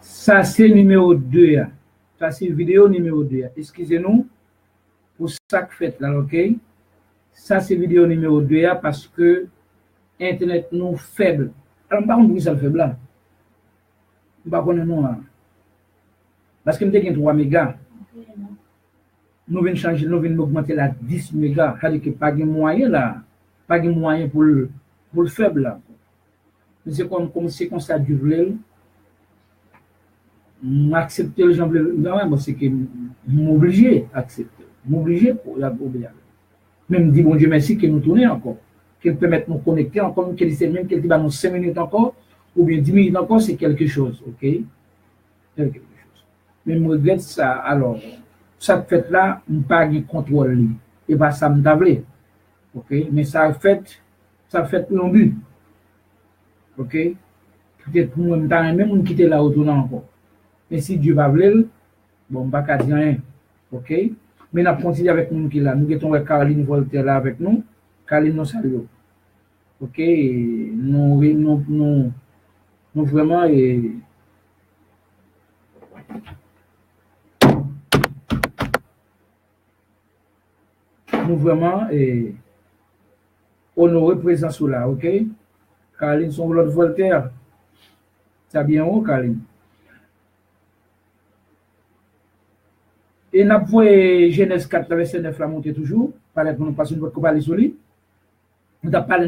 Ça, c'est numéro 2. Ça, c'est vidéo numéro 2. Excusez-nous pour ça que fait là, ok? Ça, c'est vidéo numéro 2 parce que Internet nous faible. Alors, je ne sais pas si ça le faible là. Je ne sais pas non là. Parce que nous avons 3 mégas. Nous venons changer, nous venons augmenter la 10 mégas. C'est-à-dire qu'il n'y a pas de moyen là. Pas de moyen pour le faible là. C'est comme c'est comme ça du vrai. M'accepter les gens, c'est que m'obliger à accepter. M'obliger pour la obliger. Même dit bon Dieu merci que nous tournons encore. Qu'il permette de nous connecter encore, qu'il dise même qu'il dit nous 5 minutes encore, ou bien 10 minutes encore, c'est quelque chose, ok? Quelque chose. Mais je regrette ça. Alors, ça fait là, je n'ai pas de contrôle. Et pas ça me d'avler. Ok? Mais ça fait pour un but. Ok? Peut-être pour moi, même quitter là autour encore. Mais si Dieu va vouloir, bon, on va pas dire rien. Ok? Mais nous continuons avec nous qui là. Nous avons Caroline Voltaire là avec nous. Caroline nous salue. Ok? Nous vraiment. Nous vraiment honorer présence là. Ok? Caroline, son l'autre Voltaire. Ça bien haut, Caroline. Et nous avons Genèse 4, verset 9 la montée toujours. Par exemple, nous passons une fois parler sur lui. Nous avons parlé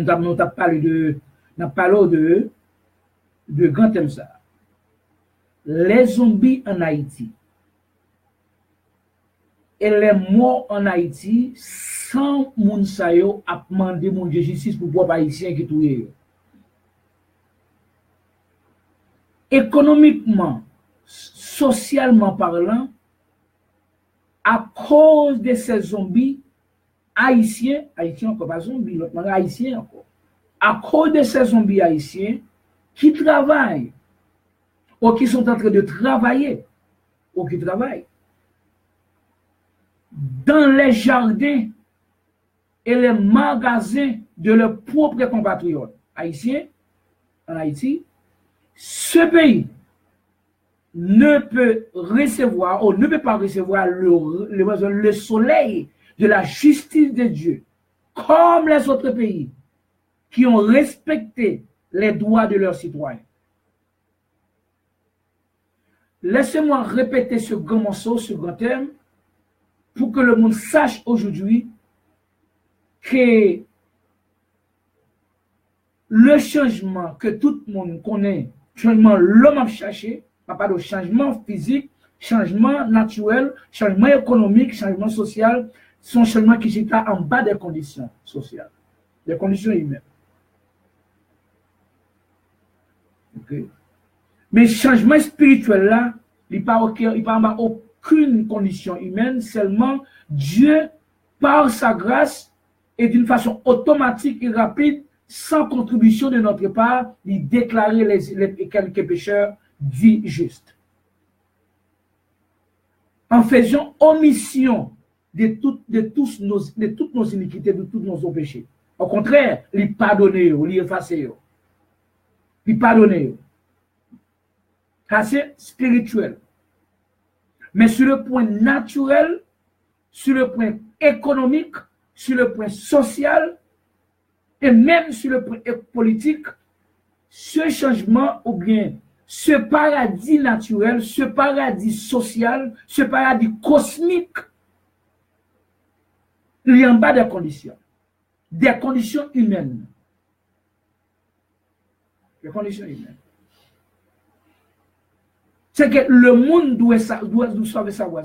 de grand thème ça. Les zombies en Haïti. Et les morts en Haïti, sans moun sa yo a demandé mon Dieu justice pour pouvoir haïtien qui touye. Économiquement, socialement parlant, à cause de ces zombies haïtiens encore pas zombies, l'autre haïtien encore, à cause de ces zombies haïtiens qui travaillent, ou qui sont en train de travailler, ou qui travaillent dans les jardins et les magasins de leurs propres compatriotes haïtiens en Haïti, ce pays ne peut recevoir ou ne peut pas recevoir le soleil de la justice de Dieu comme les autres pays qui ont respecté les droits de leurs citoyens. Laissez-moi répéter ce grand morceau, ce grand thème, pour que le monde sache aujourd'hui que le changement que tout le monde connaît, changement l'homme a cherché, pas de changement physique, changement naturel, changement économique, changement social, sont changements qui sont en bas des conditions sociales, des conditions humaines. Okay. Mais changement spirituel là, il n'y a pas aucune condition humaine, seulement Dieu, par sa grâce et d'une façon automatique et rapide, sans contribution de notre part, il déclarer les quelques pécheurs dits justes. En faisant omission de toutes nos iniquités, de tous nos péchés. Au contraire, il pardonner, il effacer, il pardonner. Ça c'est spirituel. Mais sur le point naturel, sur le point économique, sur le point social, et même sur le point politique, ce changement ou bien ce paradis naturel, ce paradis social, ce paradis cosmique, il y a en bas des conditions humaines. Des conditions humaines. C'est que le monde doit savoir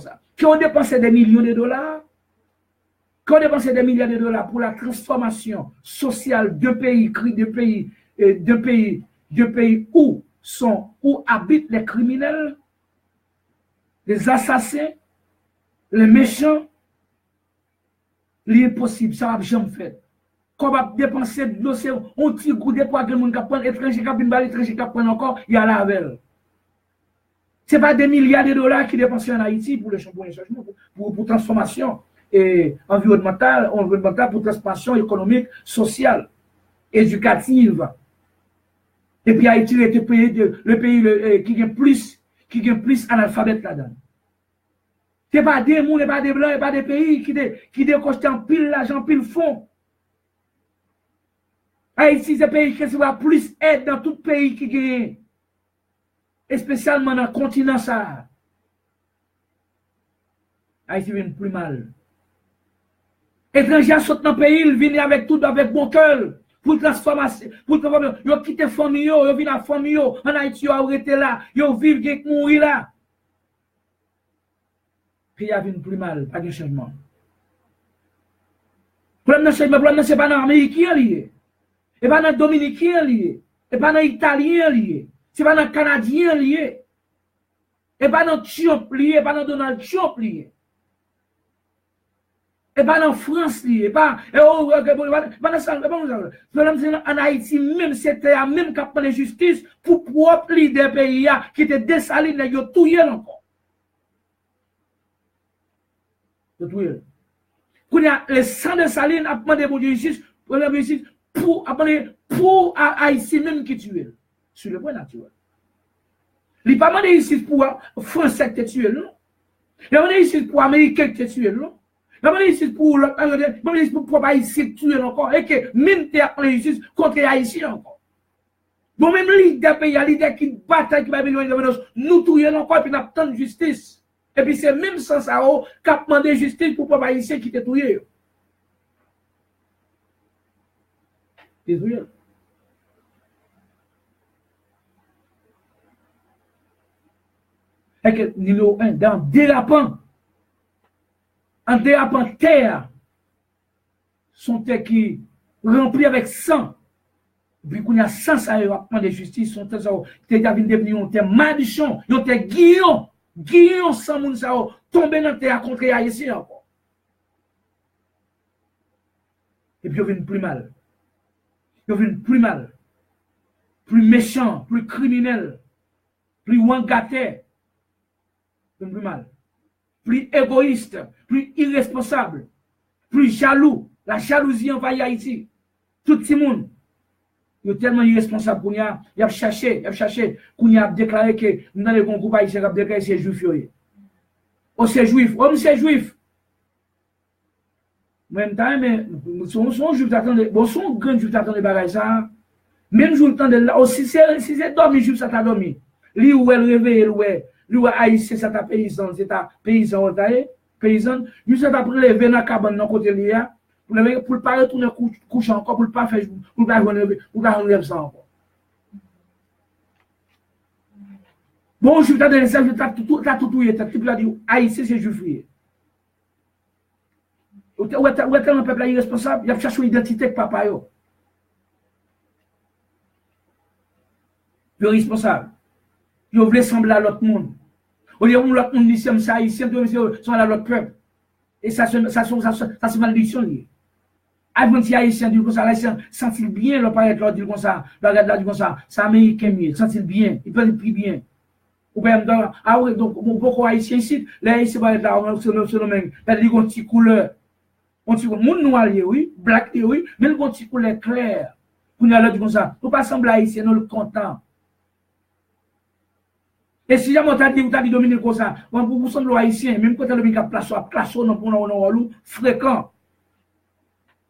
ça. Qui ont dépensé des millions de dollars, qui ont dépensé des milliards de dollars pour la transformation sociale de pays où habitent les criminels, les assassins, les méchants, l'impossible, ça va jamais faire. Qu'on va dépenser de l'eau, on tire coup de poids que le monde qui prend, étranger qui prend, étranger qui prend encore, il y a la veille. Ce n'est pas des milliards de dollars qui dépensent en Haïti pour le changement, pour transformation environnementale, pour transformation économique, sociale, éducative. Et puis Haïti est le pays qui qui ont plus analphabètes là-dedans. Ce n'est pas des gens, pas des blancs, pas des pays qui décostent en pile l'argent, pile fond. Haïti, c'est un pays qui recevra plus aide dans tout pays qui gagne. Et spécialement dans le continent ça. Haïti vient plus mal. Étrangers sortent dans le pays, ils viennent avec tout, avec bon cœur. Pour transformer, ils ont quitté la famille, ils viennent à la famille, en Haïti, ils ont arrêté là, ils vivent, ils ont mouru là. Puis il vient plus mal, pas de changement. Le problème, ce n'est pas dans l'Américain lié, et pas dans le Dominicain lié, et pas dans l'Italien lié, c'est pas dans le Canadien lié, et pas dans Trump lié, et pas dans Donald Trump lié. Et pas dans France, et pas en Haïti, même c'était la même cap de justice pour propre leader pays qui était dessaline, ils ont tout encore. Quand il y a les sang de saline, à demander pour justice, pour Haïti même qui tue, sur le point naturel. Il n'y a pas demandé ici pour Français qui tue, non? Il n'y a pas demandé ici pour Américains qui tue, non? Il n'y a pas demandé ici pour Haïti tuer encore. Et que même tu as justice contre les Haïtiens encore. Bon, même leader pays, leader qui bataille, qui va venir nous tuer encore, et puis nous attendons justice. Et puis c'est même sans ça, qui a demandé justice pour les Haïtiens qui te tué. Désolé. Et que numéro 1, dans dérapant, en dérapant terre, son terre qui rempli avec sang, puis qu'on y a sans ça, il va prendre de justice, son terre, il va devenir un terre maldition, un terre guillon sans moun ça, tomber dans terre contre les Haïtiens encore. Et puis il vient plus mal. Il vient plus mal, plus méchant, plus criminel, plus wangaté, il vient plus mal. Plus égoïste, plus irresponsable, plus jaloux. La jalousie envahit Haïti. Tout le monde. Il est tellement irresponsable qu'on a cherché, qu'on a déclaré que nous avons un groupe haïtien qui a déclaré que c'est juif. Oh, c'est juif. Oh, c'est juif. Même temps, mais son juif t'attendait. Bon, son grand juif t'attendait bagaille ça. Même jour le temps de là. Oh, si c'est dormi, juif, ça t'a dormi. Lui où elle réveille, lui haïtien, ça t'a paysan, c'est ta paysan, paysan. Lui, ça t'a prélevé dans la cabane, dans le côté de là. Pour ne pas retourner coucher encore, pour ne pas faire, pour ne pas relever ça encore. Bon, je t'ai donné ça, t'as tout touillé, t'as tout dit, haïtien, c'est juif. Où est le peuple irresponsable? Il a cherché une identité de papa. Il est responsable. Il voulait sembler à l'autre monde. Au lieu où l'autre monde dit c'est haïtien, ils sont à l'autre peuple. Et ça c'est malédiction. Avant que les haïtiens disent comme ça, les haïtiens sentent bien le paraître, leur dire comme ça, leur regarder comme ça, c'est américain mieux, sentent bien, ils peuvent plus bien. Ou bien, ah oui, donc, beaucoup haïtiens ici, les haïtiens vont être là, sur le même, ils ont une petite couleur. Moun noir, oui, black, oui, mais ils ont une petite couleur claire. Pour nous aller comme ça, pour pas sembler haïtien, nous le content. Et si jamais vous avez dit Dominique comme ça, vous semblez haïtien, même quand vous avez place non fréquent.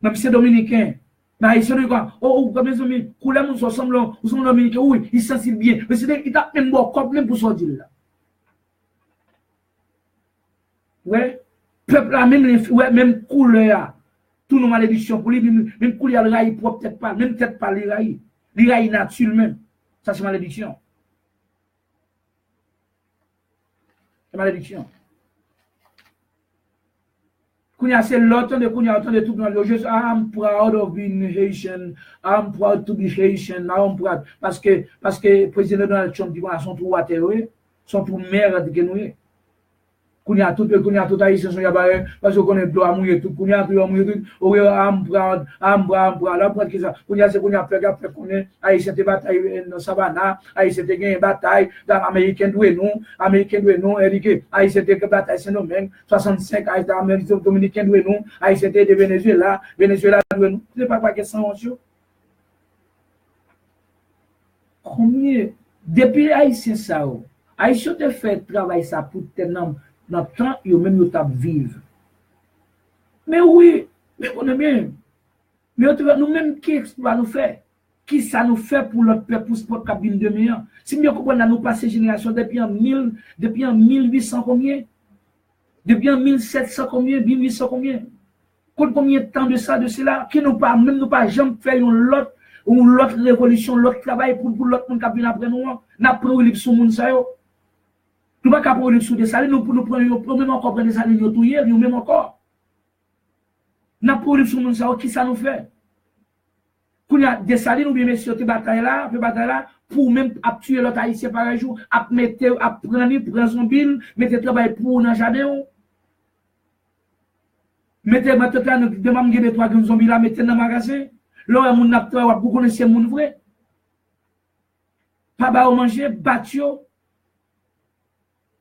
Même si c'est dominicain. Mais haïtien, comme les amis, couleur, nous sommes dominicains, oui, ils sentent bien. Mais c'est qu'il a même bon corps, même pour sortir là. Ouais, peuple a même couleur, tout nos malédictions pour lui, même couleur, le rail propre, peut-être pas, même peut-être pas les rails naturels même. Ça, c'est malédiction. Malédiction. C'est l'autre de tout le monde. I'm proud of being Haitian. I'm proud to be Haitian. I'm proud. Parce que le président Donald Trump dit qu'on sont tout atterrés, sont tout merde que nous. Qu'on y a tout haïtien sont yabaré parce qu'on est blanc à mouiller tout. Qu'on y a tout à mouiller tout. Oh, I'm proud. Là, pour que ça. Qu'on y a fait après qu'on est haïtien de bataille dans Savannah, haïtien de gagner bataille dans américain doué non, Eric, haïtien de bataille Saint-Domingue, 65 haïtien américain dominicain doué non, haïtien de Venezuela doué non. C'est pas quoi que ça on combien depuis haïtien ça Haïtien te fait travail ça pour dans le temps, yo même yo tap vivre. Mais oui, mais on est bien. Mais nous-mêmes, qui va nous faire? Qui ça nous fait pour notre peuple, pour ce peuple cabine de meilleur? Si nous comprenons, nous passons génération depuis en 1800 combien? Depuis en 1700 combien? 1800 combien? Combien de temps de ça, de cela? Qui nous pas, même nous pas jamais fait une l'autre révolution, l'autre travail pour l'autre monde qui vient après nous. N'a pas pris sur monde ça yo. Nous pas capable sur des salines, nous prendre même encore prendre des salines yo touyer, nous même encore. N'a pas pris sur monde ça qui ça nous fait? Qu'on a des salines ou bien messieurs te bataille là pour même tuer l'autre haïtien par jour, à mettre à prendre son bill, mettre travail pour dans jardin. Mettez maintenant de mam gade 3 zombies là mettez dans magasin. Là mon n'a pas beaucoup connaissez mon vrai. Pas ba manger batio.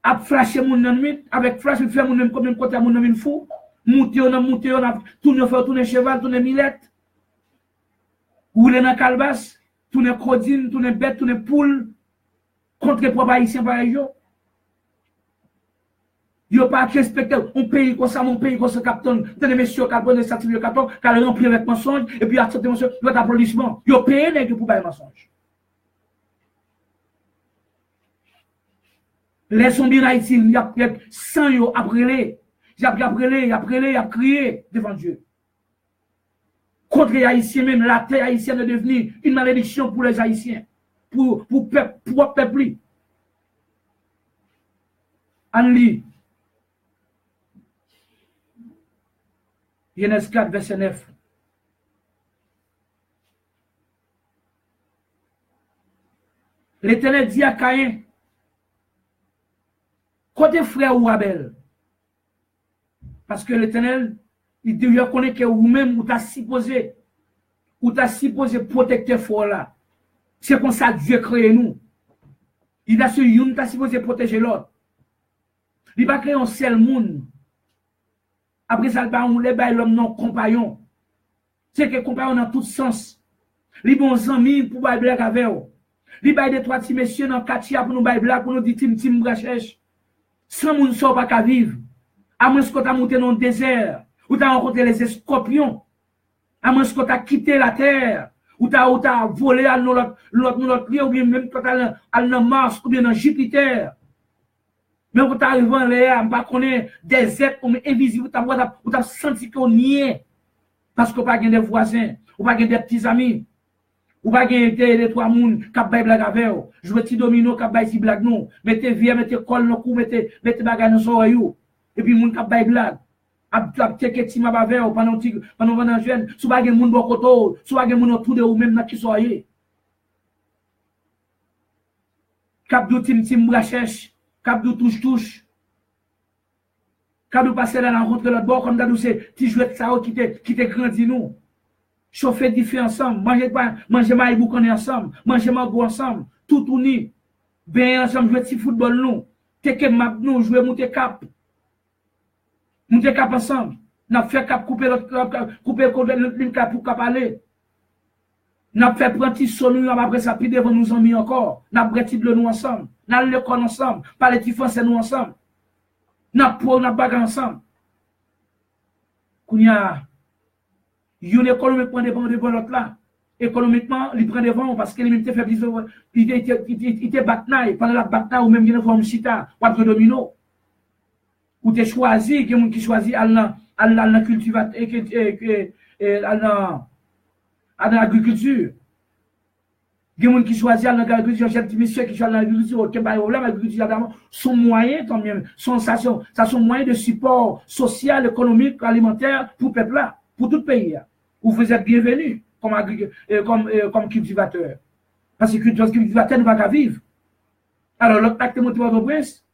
A flasher mon nan nuit avec flash fait mon même combien côté mon nan fou. Monter on a tourner cheval, tourner millette. Rouler dans calebasse, tourner codine, tourner bête, tourner poule contre propre haïtien par jour. Yo pas respecté un pays comme ça, mon pays comme ça, capitaine. Tenez, messieurs, qui prennent des certificats de carton, qui ont rempli avec mensonge, et puis accepter monsieur, votre applaudissement. Yo payé les pour faire mensonge. Les zombies en Haïti, il y a 100 yo après il a crié devant Dieu. Contre les Haïtiens, même la terre haïtienne est devenue une malédiction pour les Haïtiens, pour peuple. Anli. Genèse 4, verset 9. L'Éternel dit à Caïn, côté frère ou Abel, parce que l'Éternel, il dit, je connais que vous-même, vous t'as supposé protecter fort là. C'est comme ça que Dieu crée nous. Il a su, vous t'as supposé protéger l'autre. Il va créer un seul monde. Après ça, on les bail l'homme non compagnon. C'est que compagnon dans tout sens. Les bons amis pour bail blague avec eux. Les bail des 3 petits messieurs dans 4 pour nous bail blague pour nous dire tim recherche. Sans moun sort pas qu'à vivre. À moins que tu as monté dans le désert, ou tu as rencontré les scorpions. À moins que tu as quitté la terre, ou tu as volé à notre lieu, ou bien même quand tu as dans Mars, ou bien dans Jupiter. Mais quand tu arrives en l'air, je ne connais des êtres invisibles, tu as senti qu'on y est. Parce que tu n'as pas des voisins, ou pas des petits amis, ou pas des 3 personnes qui ont des blagues avec eux. Jouer petit domino qui ont des blagues non. Mettez vieux, mettez colle dans le cou, mettez bagages dans son oreille. Et puis, les gens qui ont des blagues. Abteke tima avec eux pendant 20 jeunes. Si vous avez des gens qui ont si vous avez des gens autour de vous, même qui sont là. Cap de tim recherche. Cap de touche. Cap de passer dans la rencontre de l'autre bord, comme d'abord, c'est petit jouet de ça qui te grandit nous. Chauffer différents ensemble. Manger maïbou qu'on est ensemble. Manger magou ensemble. Tout uni. Bien ensemble, jouer petit football nous. Teke map nous, jouer monter cap. Monter cap ensemble. N'a fait cap couper l'autre cap pour cap aller. N'a fait prendre petit son après ça, puis devant nous amis encore. N'a bretti de nous ensemble. N'a l'école ensemble. Parler petit français nous ensemble. N'a bagarre ensemble. Kounya, yon économique prend devant l'autre là. Économiquement, il prend devant parce qu'il était fait il était bataille. Pendant la bataille, ou même il forme chita, ou de domino. Ou tu choisi, il y a des gens qui choisissent à cultivateur, à l'agriculture. Il y a des gens qui choisissent à l'agriculture, j'ai des messieurs qui choisissent à l'agriculture, l'agriculture, son moyen, ça sont moyens de support social, économique, alimentaire pour le peuple là, pour tout le pays. Vous êtes bienvenus comme cultivateur. Parce que le cultivateur ne va pas vivre. Alors, l'autre acte de motivation de prince,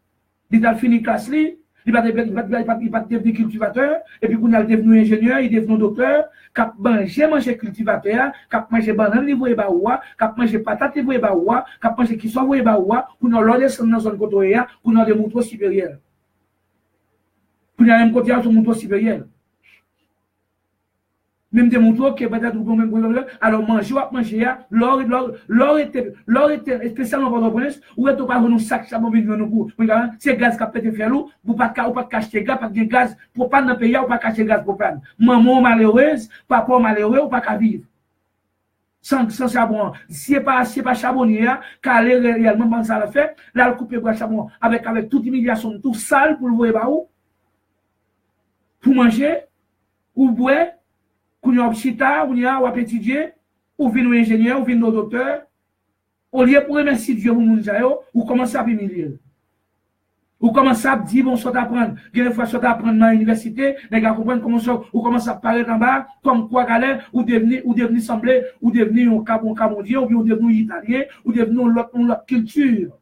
il a fini classe, il va devenir cultivateur, et puis il est devenu ingénieur, il est devenu docteur, il a mangé cultivateur, il a mangé banane, il a mangé patate, il a mangé qui soit, il pour nous l'ordre dans la zone côté, pour nous des moutons supérieurs. Pour nous même côté, sur moutons supérieurs. Même démontrer que peut-être vous même problème, alors manger ou manger, l'or était spécialement pour le prince, ou est-ce pas un sac, ça m'a venu pour, c'est gaz qui a pété faire l'eau, vous pas cacher gaz, pas de gaz, pour pas dans le pays, ou pas cacher gaz pour pas. Maman malheureuse, papa malheureux, ou pas qu'à vivre. Sans charbon. Si c'est pas charbonnier, car réellement, pas ça le fait, là, le couper le charbon avec toute humiliation, tout sale pour le voir où, pour manger, ou boire, qu'on y a chita, ou y a étudier, ou vin ingénieur, ou vin docteur, au lieu pour remercier Dieu pour moun jayo, ou commencer à humilier. Ou commencer à dire, bon, soit apprendre, des fois, soit apprendre dans l'université, les gars comprennent comment ça, ou commencer à paraître en bas, comme quoi galère, ou devenir semblé, ou devenir un Cambodgien, ou bien devenir italien, ou devenir l'autre culture.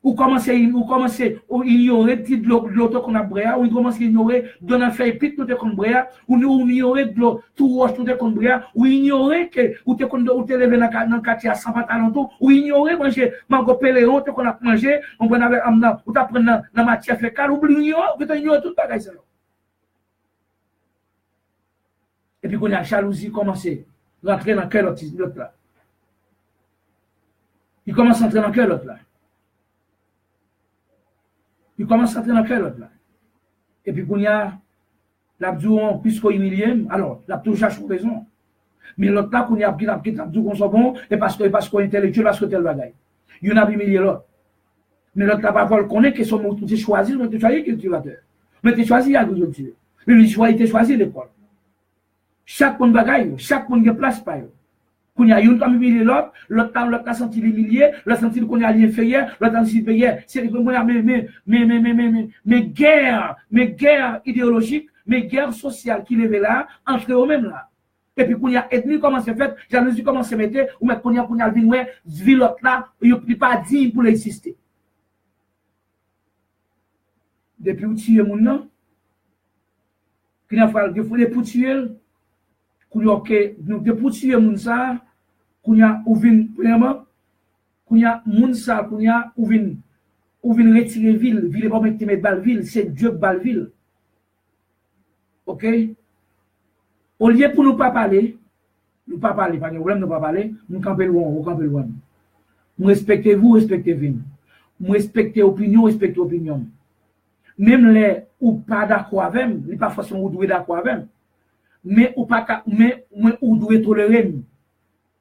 Ou commencer à ignorer de l'autre qu'on a bréa, ou commencer à ignorer de la feuille pite tout qu'on bréa, ou ignorer de l'autre tout roche tout qu'on bréa, ou ignorer que ou te levé dans le quartier à 100 pantalons tout, ou ignorer manger mango péléon qu'on a mangé, on va avec amna, ou t'apprendre dans la matière fécale, ou ignorer tout bagage ça. Et puis qu'on a jalousie commencer rentrer dans quel autre là. Il commence à entrer dans quel autre là. Il commence à entrer dans quel autre là. Et puis, quand il y a l'abdouon, puisqu'on humilie, alors, l'abdou cherche raison. Mais l'autre là, quand il y a l'abdou qu'on soit bon, et parce qu'on est intellectuel, parce que tel bagaille. Il y en a humilié l'autre. Mais l'autre là, pas le connaît, que son mot, tu choisi, mais tu choisi cultivateur. Mais tu choisi agriculture. Mais il choisi l'école. Chaque monde bagaille, chaque monde a place par eux. Qu'on y a une comme humilié l'autre a senti l'humilié, l'autre senti qu'on y a l'inférieur, l'autre a senti l'inférieur. C'est mes guerres idéologiques, mes guerres sociales qui levaient là, entre eux-mêmes là. Et puis qu'on y a ethnie comment c'est fait, jalousie comment c'est mettre, ou mettre qu'on y a vu l'autre là, il n'y a pas dit pour exister. Depuis où tu es mon nom, qu'il y a fallu pour tuer, qu'on y a depuis pour tuer mon ça, qu'on y a ouvert premièrement, qu'on y a moun sa, qu'on y a ouvert retirer ville pas mettre balle ville, c'est Dieu balle ville. OK? Au lieu pour nous pas parler, pas de problème, nous pas parler, nous camper loin. Nous respectez vous, respectez vous. Nous respectez opinion, respectez opinion. Même les ou pas d'accord avec, il pas forcément ou d'accord avec, mais ou pas ou doit tolérer.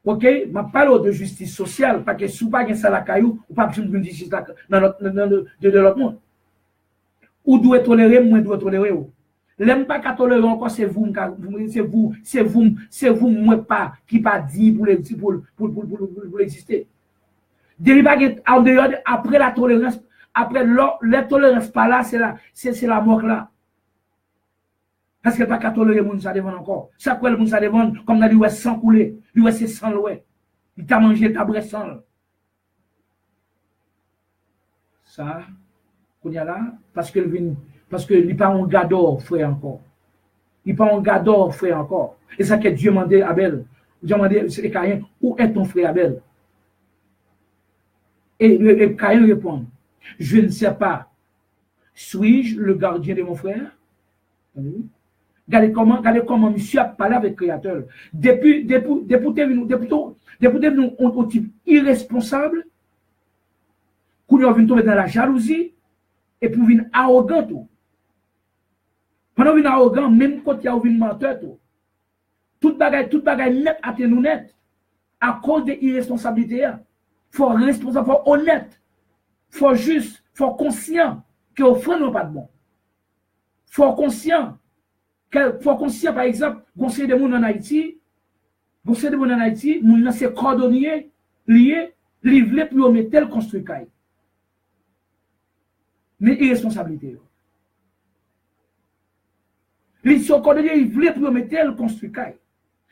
OK, je parle de justice sociale, parce que si vous n'avez pas ça la caillou, vous n'avez pas de justice dans l'autre monde. Ou doit tolérer, moi doit tolérer. L'aime pas qu'à tolérer encore, c'est vous, moi pas, qui pas dit pour exister. En dehors, après la tolérance, après la tolérance pas là, c'est la mort là. Parce qu'elle n'a pas qu'à tolérer moun ça devant encore. Ça quoi le moun ça devant, comme on a dit, ouais, sans couler. Lui, ouais, c'est sans l'oué. Il t'a mangé ta bresse sans. Ça, qu'on y a là, parce qu'il n'est pas un gador, frère, encore. Il n'est pas un gador, frère, encore. Et ça que Dieu demandait à Abel. Dieu demandait, c'est Caïn, où est ton frère Abel? Et Caïn répond, je ne sais pas. Suis-je le gardien de mon frère? Regardez comment monsieur a parlé avec le Créateur. Depuis devenu un type irresponsable, qu'on a vu tomber dans la jalousie, et puis venu arrogant tout. Pendant venu arrogant, même quand il y a vu menteur tout. Tout bagaille net à nous net. À cause de l'irresponsabilité. Il faut responsable, il faut honnête. Il faut juste, il faut conscient que au fond n'est pas de bon. Il faut conscient, par exemple, conseiller de monde en Haïti, moun c'est cordonnier, lié, livré pour mettre tel construit caille. Mais irresponsabilité. Les cordonnier, livré pour mettre tel construit caille.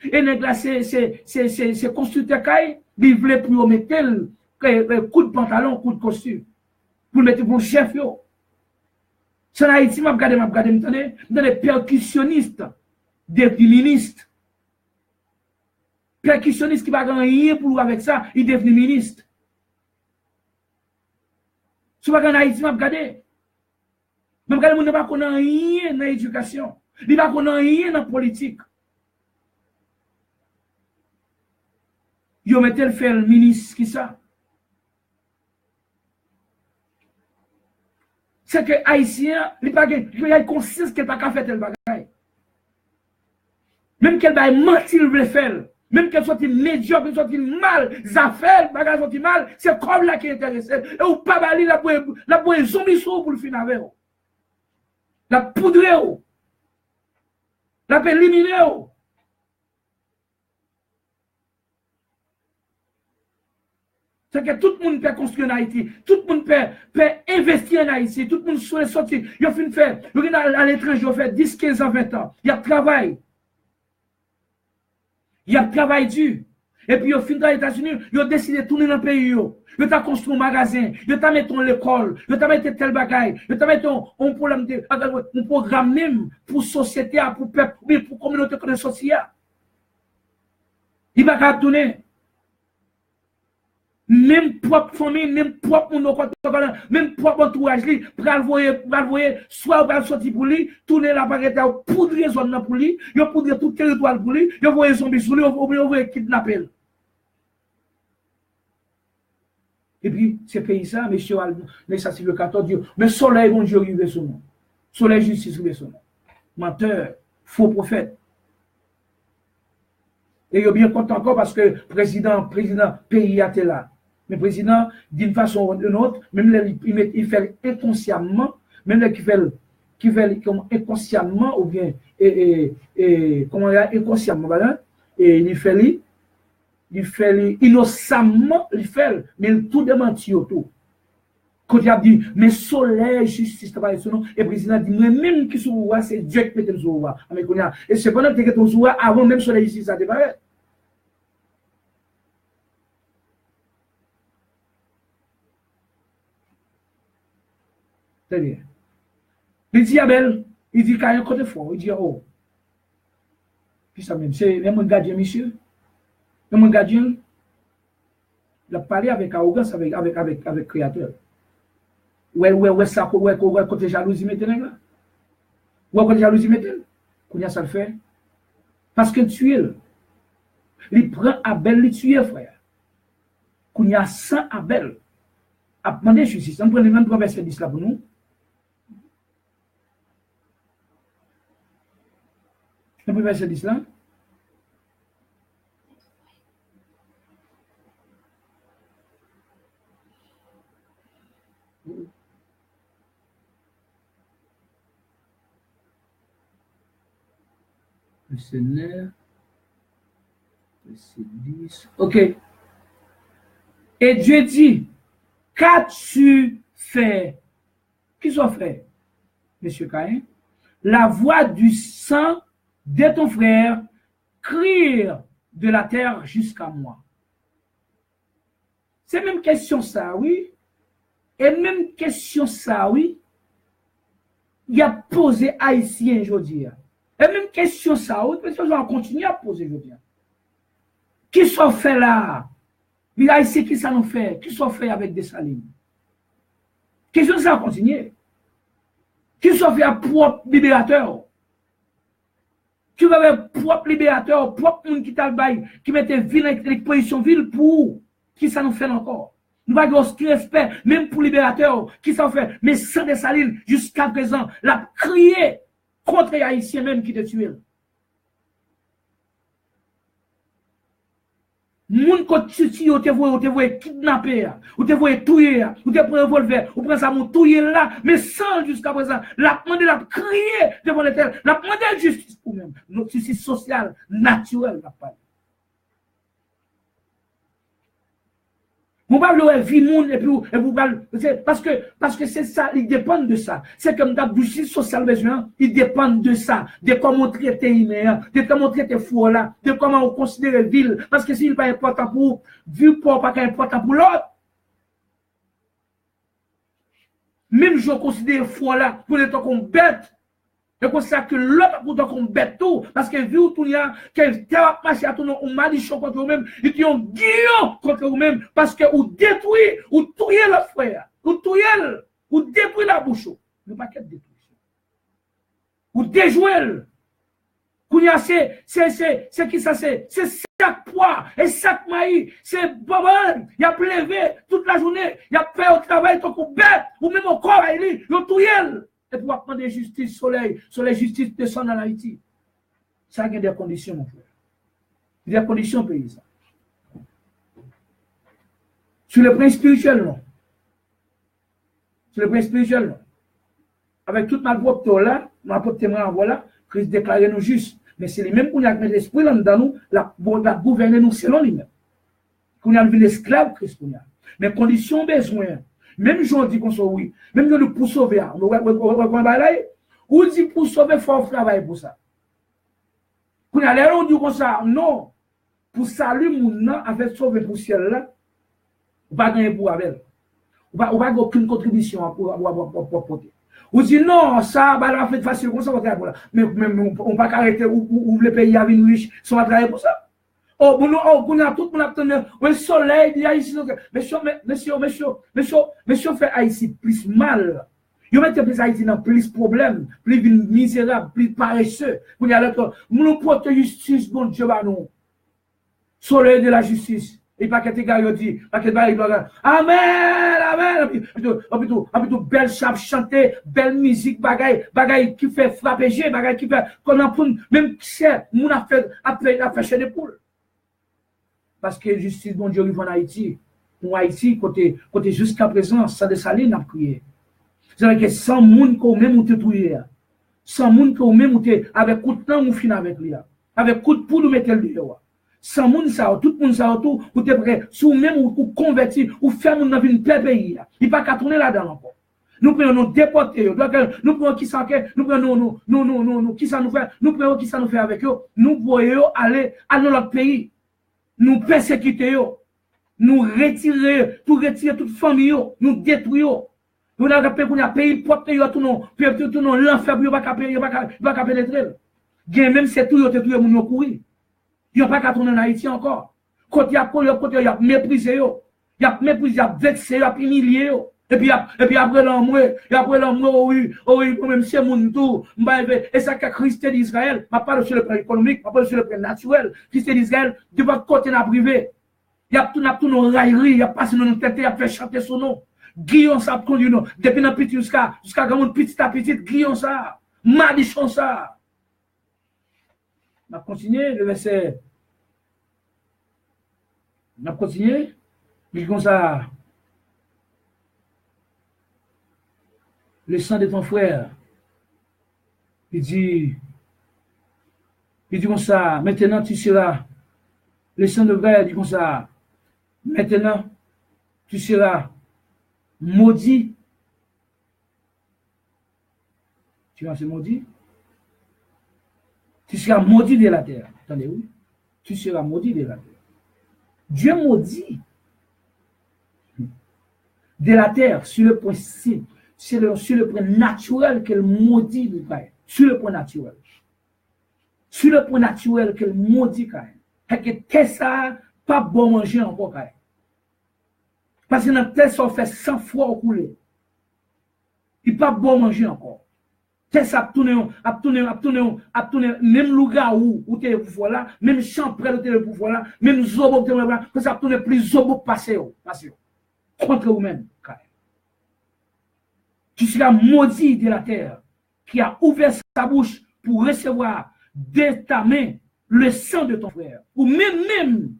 Et là, c'est constructeur caille, livré pour mettre tel coup de pantalon, coup de costume. Pour mettre pour le chef, yo. C'est en Haïti, je regarde, des percussionnistes, des ministres. Percussionniste qui ne va rien pour avec ça, il devient ministre. Si vous regardez en Haïti, je regarde, ne pas rien dans l'éducation. Il va connaître rien dans la politique. Yo mettait le fait le ministre qui ça. C'est que Haïtien, il y a conscience qu'il n'a pas fait tel bagage. Même qu'elle va mentir, il veut faire. Même qu'elle soit médiocre, qu'elle soit mal, ça fait, bagage soit mal, c'est comme là qui est intéressé. Et ou pas bali la pour zombie pour le finir avec. La poudrer, la éliminer. C'est que tout le monde peut construire en Haïti, tout le monde peut investir en Haïti, tout le monde souhaite sortir. Il a fait faire, il a à l'étranger, il a fait 10, 15 ans, 20 ans. Il y a travail. Il y a travail dur. Et puis, au fin dans les États-Unis, ils ont décidé de tourner dans le pays. Ils ont construit un magasin, ils ont mis l'école, ils ont mis tel bagaille, ils ont mis un programme même pour la société, pour la communauté de la société. Il va pas tourner. Même propre famille, même propre même propre entourage, pour voyer, soit on va sortir pour lui, tourner l'appareil, poudrer zone pour lui, il poudrer tout territoire pour lui, il voyer zombies sur lui, il voyer kidnapper. Et puis, ces pays-là, monsieur, mais ça c'est le 14 Dieu, mais soleil, bon Dieu, arrive sur nous. Soleil, justice, arrive sur nous. Menteur, faux prophète. Et il est bien content encore parce que président, pays a été là. Mais le président, d'une façon ou d'une autre, même il fait inconsciemment, même qui fait inconsciemment, ou bien, comment dire, inconsciemment, voilà, et il fait innocemment, il fait, mais il tout démenti autour. Quand il a dit, mais soleil, justice, et le président dit, mais même qui sous c'est Dieu qui met le sous et c'est pendant que tu es avant même soleil, justice, ça déparait. Très bien. Il dit Abel, il dit qu'il y a un côté fort, il dit oh. Puis ça même, c'est même un gardien, monsieur. Même un gardien, il a parlé avec arrogance, avec le Créateur. Ouais, ça, ouais, côté jalousie maintenant là. Ouais, côté jalousie maintenant. Combien ça le fait? Parce que tu es, il prend Abel, il tue, frère. Combien 100 Abel. A demandé justice. On prend les mêmes 3 versets 10 là pour nous. Le premier verset 10 là. Verset 9. Verset 10. Ok. Et Dieu dit, qu'as-tu fait? Qui soit fait, monsieur Caïn? La voix du sang de ton frère crie de la terre jusqu'à moi. C'est même question ça, oui. Et même question ça, oui. Il a posé haïtien aujourd'hui. Et même question ça, oui. Parce que je vais continuer à poser aujourd'hui. Qui soit fait là? Il a ici qui ça nous fait? Qui soit fait avec des salines? Question ça continue. Qui soit fait à propre libérateur? Qui va avoir propre libérateur, propre monde qui t'a le bail, qui mettait ville avec l'exposition ville pour qui ça nous fait encore? Nous avons aucun respect, même pour libérateur, qui ça fait? Mais sans des salines, jusqu'à présent, la crié contre les Haïtiens même qui te tuent. Moun ko titi ou te voye kidnapper, ou te voye touyer, ou te prend revolver, ou prend ça moun touyer là, mais sans jusqu'à présent, la demande la crier devant l'Éternel, la demande justice pour même, notre justice sociale, naturelle, la parole. Vous parlez de vie monde et puis vous parlez parce que c'est ça, ils dépendent de ça. C'est comme dans la justice sociale besoin, ils dépendent de ça, de comment traiter humain, de comment traiter fou là, de comment on considère ville, parce que s'il n'est pas important pour vu pas important pour l'autre. Même je considère fou là pour être comme bête. C'est pour ça que l'autre pour qu'on bête tout, parce que vu tout il y a quelqu'un qui marché à ton on malichon contre vous-même, et qui ont guillon contre vous-même, parce que vous détruisez, vous tuez le frère, vous tuez, vous détruisez la bouche. Ne pas qu'être détruit. ou déjouer. C'est qui ça c'est? C'est chaque poids et chaque maïs. C'est babal. Il a plevé toute la journée. Il a fait au travail ton coup bête. Ou même au corps, il est tout yel. Et pour prendre justice, soleil justice descend en Haïti. Ça a des conditions, mon frère. Il y a des conditions paysans. Sur le plan spirituel, non. Sur le plan spirituel, non. Avec toute ma propre là, ma propre témoin, voilà, Christ déclare nous justes. Mais c'est lui-même qui a mis l'esprit dans nous, la gouverner nous selon lui-même. Qu'on a vu l'esclave Christ. Mais conditions besoin. Même si on dit qu'on soit oui, même si on dit pour sauver, ou dit pour sauver, il faut travailler pour ça. Qu'on a l'air, on dit comme ça, non, pour saluer mon nom, avec sauver pour ciel là, on va gagner pour avec. On va avoir aucune contribution pour porter. Ou dit non, ça va faire facile comme ça, mais on va pas arrêter où le pays a une riche, si on va travailler pour ça. Oh, on a tout le monde le soleil, il y a ici. Monsieur, fait Haïti plus mal. Vous mettez plus Haïti dans plus de problèmes, plus misérable, plus paresseux. Vous avez nous portons justice, bon Dieu, nous. Soleil de la justice. Et pas que tes gars dit, pas que il doit amen, amen. Plutôt belle chape chantée, belle musique, bagaille qui fait frapper, bagaille qui fait qu'on a même si mon a fait chez les poules. Parce que justice, bon Dieu, arrive en Haïti. Pour Haïti, côté jusqu'à présent, ça de saline a prié. C'est-à-dire que sans monde qu'on même ou te touiller. Sans monde qu'on même ou te, avec coup de temps, ou fin avec lui. Avec coup de poule, ou mettre le dehors. Sans monde ça, tout le monde ça autour, ou te prêt, sous même ou converti, ou faire mon dans une paix pays. Il pas qu'à tourner là-dedans encore. Nous prenons nous déporter, nous prenons qui ça nous prenons nous qui ça nous fait, nous prenons qui ça nous fait avec eux, nous voyons aller à notre pays, nous persécuter, nous retirer toute famille, nous détruire. Nous avons un pays propre, tout non, l'enfer, il ne va pas pénétrer. Même si c'est tout, il y a mon courir. Il n'y a pas qu'à tourner en Haïti encore. Quand il y a méprisé, il y a vexé, il y a humilié. Et puis après l'homme, oui, même si c'est mon tour, et ça que Christ d'Israël, je parle sur le plan économique, je parle sur le plan naturel. Christ d'Israël, de votre côté, n'a privé. Il y a tout nos railleries, il y a passé nos têtes, il y a fait chanter son nom. Guillon ça, conduit nous. Depuis notre petit jusqu'à grand petit à petit, guillon ça. Madichon ça. On a continué le verset. On a continué. Il dit comme ça. Le sang de ton frère. Il dit comme ça. Maintenant tu seras. Le sang de frère dit comme ça. Maintenant tu seras maudit. Tu vois, c'est maudit. Tu seras maudit de la terre. Attendez, oui. Tu seras maudit de la terre. Dieu maudit de la terre sur le principe, sur le point naturel qu'elle maudit du Caïn. Sur le point naturel. Sur le point naturel qu'elle maudit Caïn. Et que t'es ça, pas bon manger encore Caïn. Parce que notre tête, ça fait 100 fois au couler. Il n'est pas bon manger encore. C'est ça, a tourné, même lugar où tu es pour là, même champ près de te pour là, même zobo que tu es là, ça tourne plus zobo passer, contre vous-même. Tu seras maudit de la terre qui a ouvert sa bouche pour recevoir de ta main le sang de ton frère. Ou même,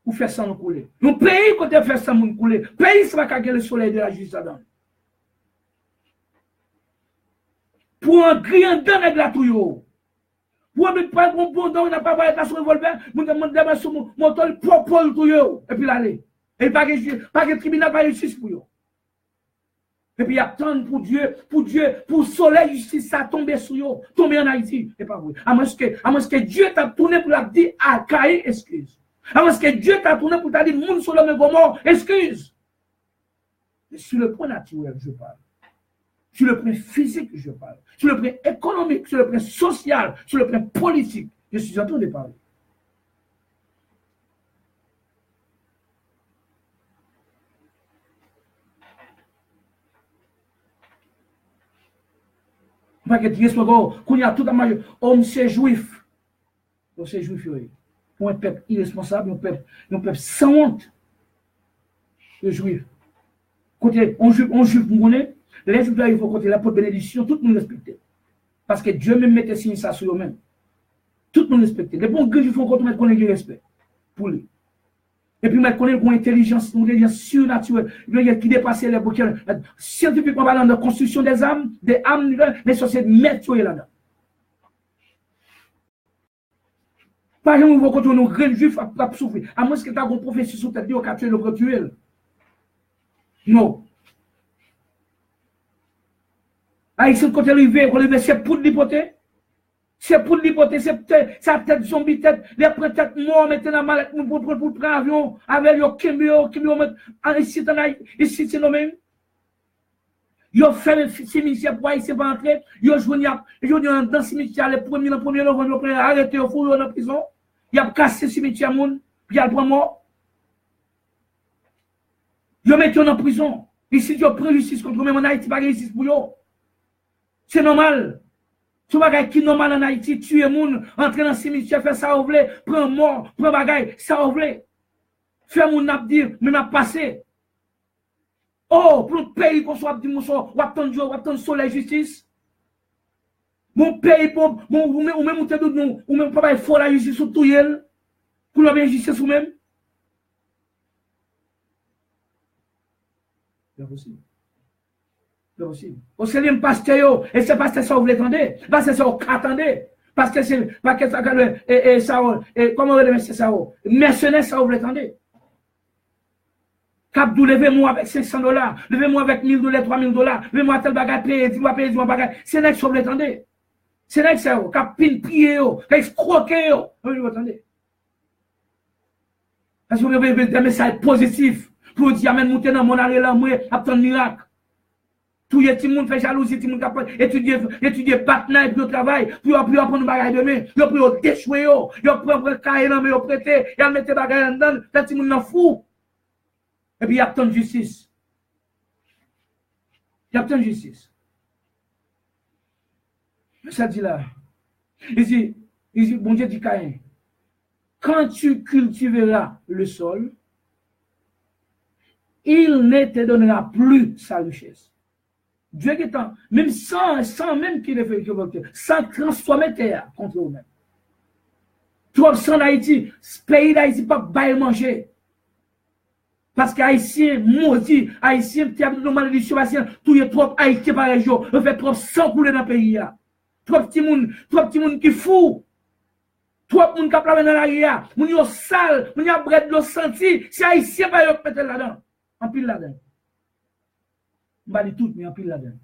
pour faire sang nous couler. Nous pays côté faire sang nous couler. Pays, ça va caguer le soleil de la justice là-dedans. Pour un grand dans avec la touille. Pour un pas bon bon on n'a pas parlé de son revolver, mon demande sur mon tol propre le touille et puis l'aller. Et pas que tribunal pas justice pour eux. Et puis attendre pour Dieu, pour soleil justice ça tomber sur eux, tomber en Haïti, et pas vrai. À moins que Dieu t'a tourné pour la dire à Caïn excuse. À moins que Dieu t'a tourné pour t'a dire moun sur l'homme mort excuse. Mais sur le point naturel je parle. Sur le plan physique, je parle. Sur le plan économique, sur le plan social, sur le plan politique, je suis en train de parler. Pas que tu responsable, qu'on y a tout à majeur. Homme, c'est juif. Donc, c'est juif, oui. Pour un peuple irresponsable, un peuple sans honte. Le juif. Côté, on juif, vous connaissez, les juifs, il faut côté la porte bénédiction, tout le monde respecte. Parce que Dieu même mettait signe ça sur eux-mêmes. Tout le monde respecte. Les bons juifs font qu'on mettre du respect pour lui. Et puis, mettre une intelligence surnaturelle, qui dépasse les bouquins. Scientifiquement, dans la construction des âmes, les sociétés mettent là-dedans. Par exemple, vous voyez, nos grands juifs à souffrir. À moins que tu aies une prophétie sur ta vie, on a tué le tuer. Non. Haïtien, quand arrivé, c'est pour l'hypothèse. C'est pour l'hypothèse, c'est sa tête, zombie tête, les têtes morts, maintenant, malade, pour prendre avion, avec le kimio, ici, c'est le même. Ils ont fait le cimetière pour Haïtien pas entrer, ils ont joué dans le cimetière, les premiers, ils ont arrêté, ils ont fouillé dans la prison, ils ont cassé le cimetière, puis ils ont mort. Ils ont mis en prison. Ici, ils ont pris justice contre eux, mais en Haïti, pas de justice pour eux. C'est normal. Tu vas qui normal en Haïti, tuer les gens, entrer dans le cimetière, faire ça, prendre mort, prendre bagaille, ça, faire mon nap dire, mais m'a passé. Oh, pour le pays qu'on soit dit, ou attendre soleil justice. Mon pays, ou même pas faut la justice sur tout yel, pour la justice ou même. C'est possible. C'est possible. Au Seigneur pasteur, et c'est parce que ça vous l'attendez, parce que ça vous attendez, parce que c'est, parce que ça, comment on dit ça, mercenaire, ça vous l'attendez. Capdou, levez-moi avec $500, levez-moi avec $1,000, $3,000, levez-moi tel bagage, payer, tu vas payer, bagage. C'est là que ça vous l'attendez. C'est là que ça, cap piller, cap escroquer, vous attendez. Parce que vous avez des messages positifs pour dire, amène monter dans mon allée là, moi, attends miracle. Tout le monde fait jalousie, tout le monde capable étudier partenaire pour le travail, pour apprendre bagaille demain, pour déchouer, pour prendre cahier dans mais prêter, et mettre bagaille dedans, tout le monde en fou. Et puis il y a tant de justice. Il y a tant de justice. Ça dit là. Il dit, bon Dieu dit Caïn, quand tu cultiveras le sol, il ne te donnera plus sa richesse. Dieu qui est même sans même qu'il ait fait sans transformer terre contre eux-mêmes. Toi, sans Haïti, ce pays d'Haïti pas bailler manger. Parce qu'Haïtien, maudit, Haïtien, tu as de malédiction, tout est trop Haïtien par région, on fait trop sang couler dans le pays. Trop petit monde qui fou. Trop monde qui a plein dans l'arrière, moun yo sale, moun yo bret de senti, c'est Haïtien pas yo mettre là-dedans. En pile là-dedans. Je ne vais pas dire tout, mais en pile là-dedans.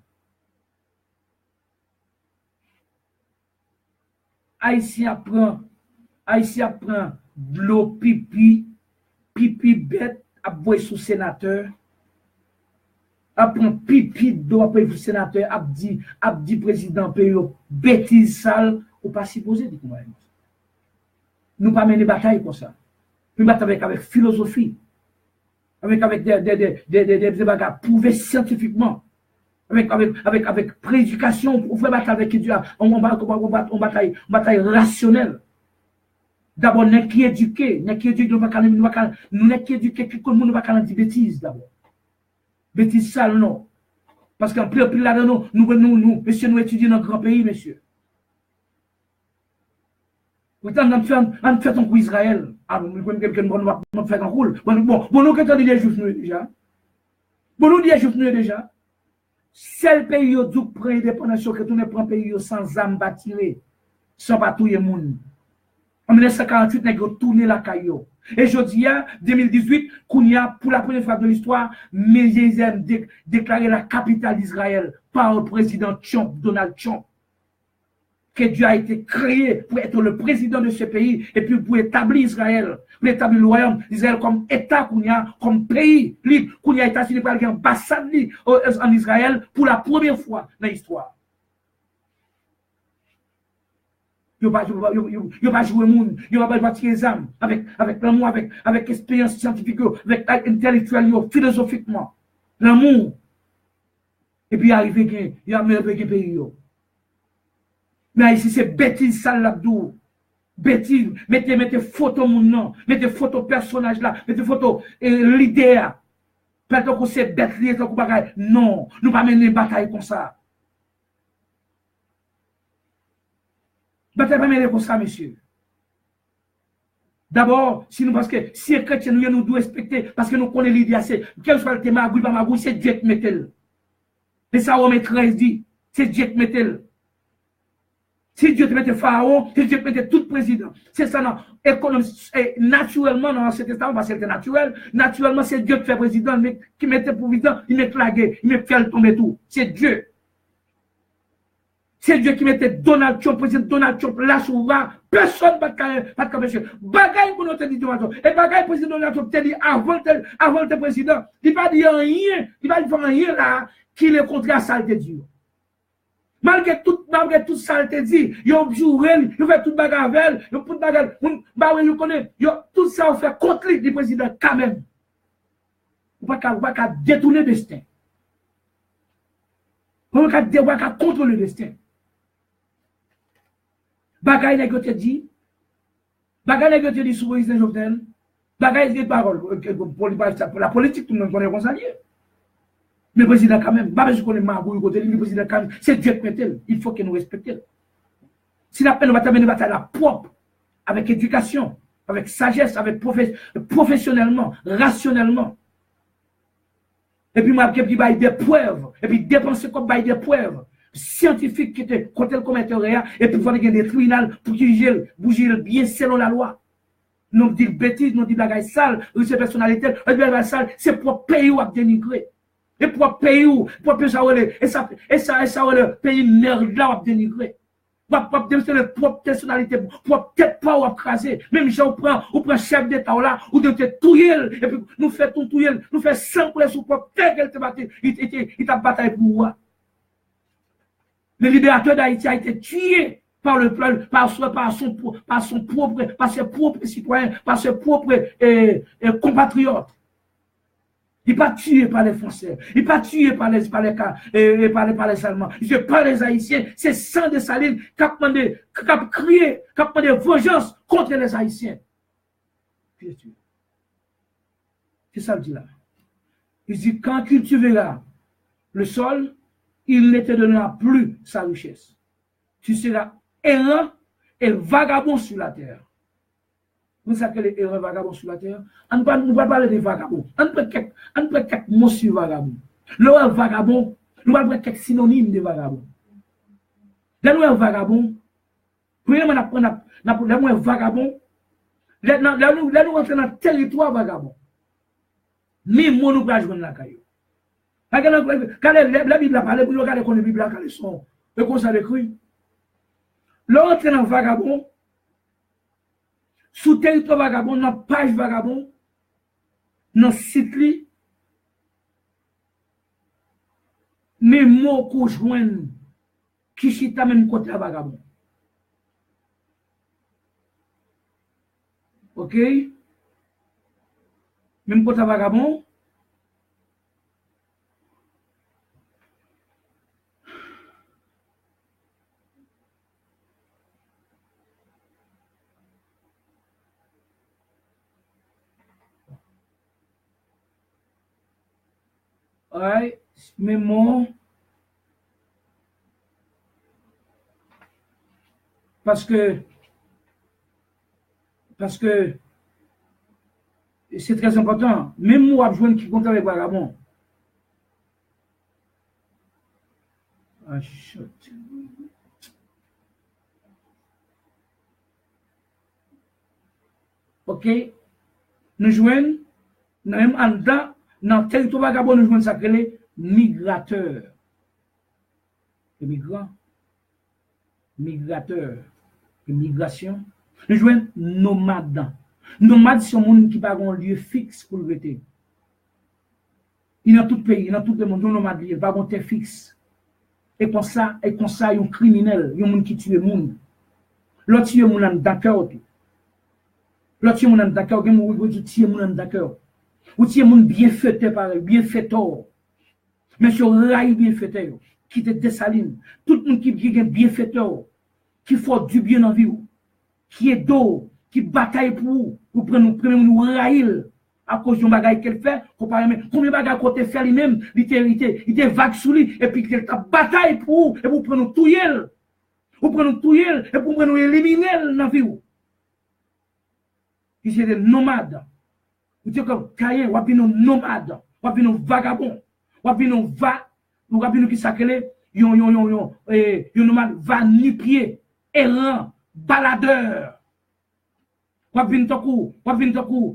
Haïtien apprend de l'eau pipi bête, à boire sous sénateur. Apprend pipi d'eau à boire sous sénateur, à dit président pays, bêtise sale, ou pas supposé dire comment. Nous pas mener bataille comme ça. Nous battons avec philosophie. Avec des bagages prouvés scientifiquement, avec prééducation, on fait battre avec Dieu, on bataille rationnelle. D'abord, nous qui éduquer, nous qui éduquer, nous qui éduquer, tout le monde ne va pas dire bêtises d'abord. Bêtises sales, non. Parce qu'en plus là-dedans, nous, monsieur, nous étudions dans un grand pays, monsieur. Pourtant, on fait un coup Israël. Ah, nous va faire un rôle. Bon, nous, quand on dit les juifs, nous déjà. Bon, nous, les juifs, nous déjà. Seul pays où nous prenons indépendance, que tout ne prend pays sans âme bâtirée, sans patrouiller monde. En 1948, nous avons tourné la caillou. Et je dis, 2018, Kounia, pour la première fois de l'histoire, Mézézem déclaré la capitale d'Israël par le président Trump, Donald Trump. Que Dieu a été créé pour être le président de ce pays et puis pour établir Israël, pour établir le royaume d'Israël comme État, comme pays libre, qu'on y a États-Unis par une ambassade en Israël pour la première fois dans l'histoire. Il ne va pas jouer le monde, il ne va pas tirer les âmes avec l'amour, avec l'expérience scientifique, avec intellectuel, philosophiquement. L'amour. Et puis il y a un pays. Mais ici, c'est bêtise, sale l'abdou. Bêtise. Mettez photo mon nom. Mettez photo personnage là. Mettez photo l'idée. Peut-être que c'est bête, non, nous pas mener une bataille comme ça. Bataille pas mener comme ça, monsieur. D'abord, si nous parce que si les chrétiens nous devons respecter, parce que nous connaissons l'idée, c'est quel soit le thème, c'est Dieu qui met. Et ça, Romains 13 dit, c'est Dieu qui met. Si Dieu te mette Pharaon, si Dieu te mette tout président. C'est ça, non. Naturellement, dans l'Ancien Testament, parce que c'était naturel, naturellement, c'est Dieu qui fait président, mais qui mettait pour président, il met la guerre, il met faire tomber tout. C'est Dieu. C'est Dieu qui mettait Donald Trump, président Donald Trump, là sur là, personne ne va te cacher. Bagaille pour nous te dire, et bagaille président Donald Trump te dit avant le président, il ne va pas dire rien, il va dire rien là, qui est contre la saleté de Dieu. Malgré tout ça, il te dit, il y a un jour, il fait tout bagarre avec il tout bagarre, il connaît, tout ça, on fait contre le président quand même. On ne va pas détourner le destin. On ne va pas contrôler le destin. Bagaille n'a pas dit, bagaille n'a pas dit sur le président Jovenel, bagaille n'a pas dit pour la politique, tout le monde connaît comme ça. Mais le président, quand même, je connais le président, quand même, c'est Dieu qui met. Il faut que nous respections. Si la peine, on va terminer une bataille propre, avec éducation, avec sagesse, avec professionnellement, rationnellement. Et puis, moi, il y a des preuves, et puis dépenser comme des preuves scientifiques qui étaient contre le commetteur, et puis il faut qu'il y ait des tribunaux pour juger bien selon la loi. Nous disons bêtises, nous disons bagaille sale, c'est personnalité, c'est pour pays ou à dénigrer. Et pour pays où, pour pays ça, et ça, le pays merde là, on va dénigrer. Pour démontrer la propre personnalité, pour peut-être pas ou craser. Même si on prend chef d'État là, ou de te touiller, et puis nous fait tout touiller, nous fait 100 pour sous propre, tel qu'elle te battu, il t'a bataille pour moi. Le libérateur d'Haïti a été tué par ses propres citoyens, par ses propres compatriotes. Il n'est pas tué par les Français. Il n'est pas tué par les Allemands. Il n'est pas les Haïtiens. C'est sang de Saline qui a crié, qui a demandé vengeance contre les Haïtiens. C'est ça le dit là. Il dit, quand cultiveras le sol, il ne te donnera plus sa richesse. Tu seras errant et vagabond sur la terre. Vous savez que les erreurs vagabonds sur la terre. On ne va pas parler des vagabonds. On peut quelques mots sur vagabond. Le vagabond, nous va prendre quelques synonymes de vagabond. Là, nous vagabond. Premièrement, nous vagabond. Là, nous rentrons dans le territoire vagabond. Mais moi, nous ne jouer dans la caillou. Quand la Bible a parlé, vous regardez qu'on la Bible a parlé son. Et qu'on s'est écrit. Là, on rentre dans le vagabond. Sous territoire vagabond, dans page vagabond, dans site li, mes mots qu'on joigne, qui chita même côté vagabond. Ok? Même côté vagabond. Ouais, mais moi, parce que c'est très important. Même moi, je qui compte avec vagabond. Ah, chut. Ok, nous jouons, même en dedans, dans le territoire vagabond, nous jouons ça que les migrateurs. Les migrants. Migrateurs. Migration. Nous jouons nomades. Nomades sont des gens qui n'ont pas un lieu fixe pour le rester. Il y a dans tout pays, dans tout le monde, nomades, il n'y a pas un terre fixe. Et comme ça, il y a un criminel, il y a un monde qui tue le monde. L'autre tue le monde d'accord. L'autre tue le monde d'accord, il tue le monde d'accord. Ou si moun bien fêté par bien fêteur. Mais sur rail bien fêté qui te dessaline. Tout le monde qui bien fêteur. qui font du bien dans la vie, qui est d'eau, qui bataille pour vous prendre nous raïl à cause d'un bagage qu'elle fait, combien de bagages qu'on fait lui-même, il était vague sous lui, et puis qu'elle bataille pour vous, et vous prenez tout yel. Vous prenez tout yel, et vous prenez éliminer dans la vie. Ils sont des nomades. Vous êtes comme Caïn, vous avez des nomades, vous avez des vagabonds, vous avez des qui s'appellent, yon nomade va ni pied, errant, baladeur. Vous avez des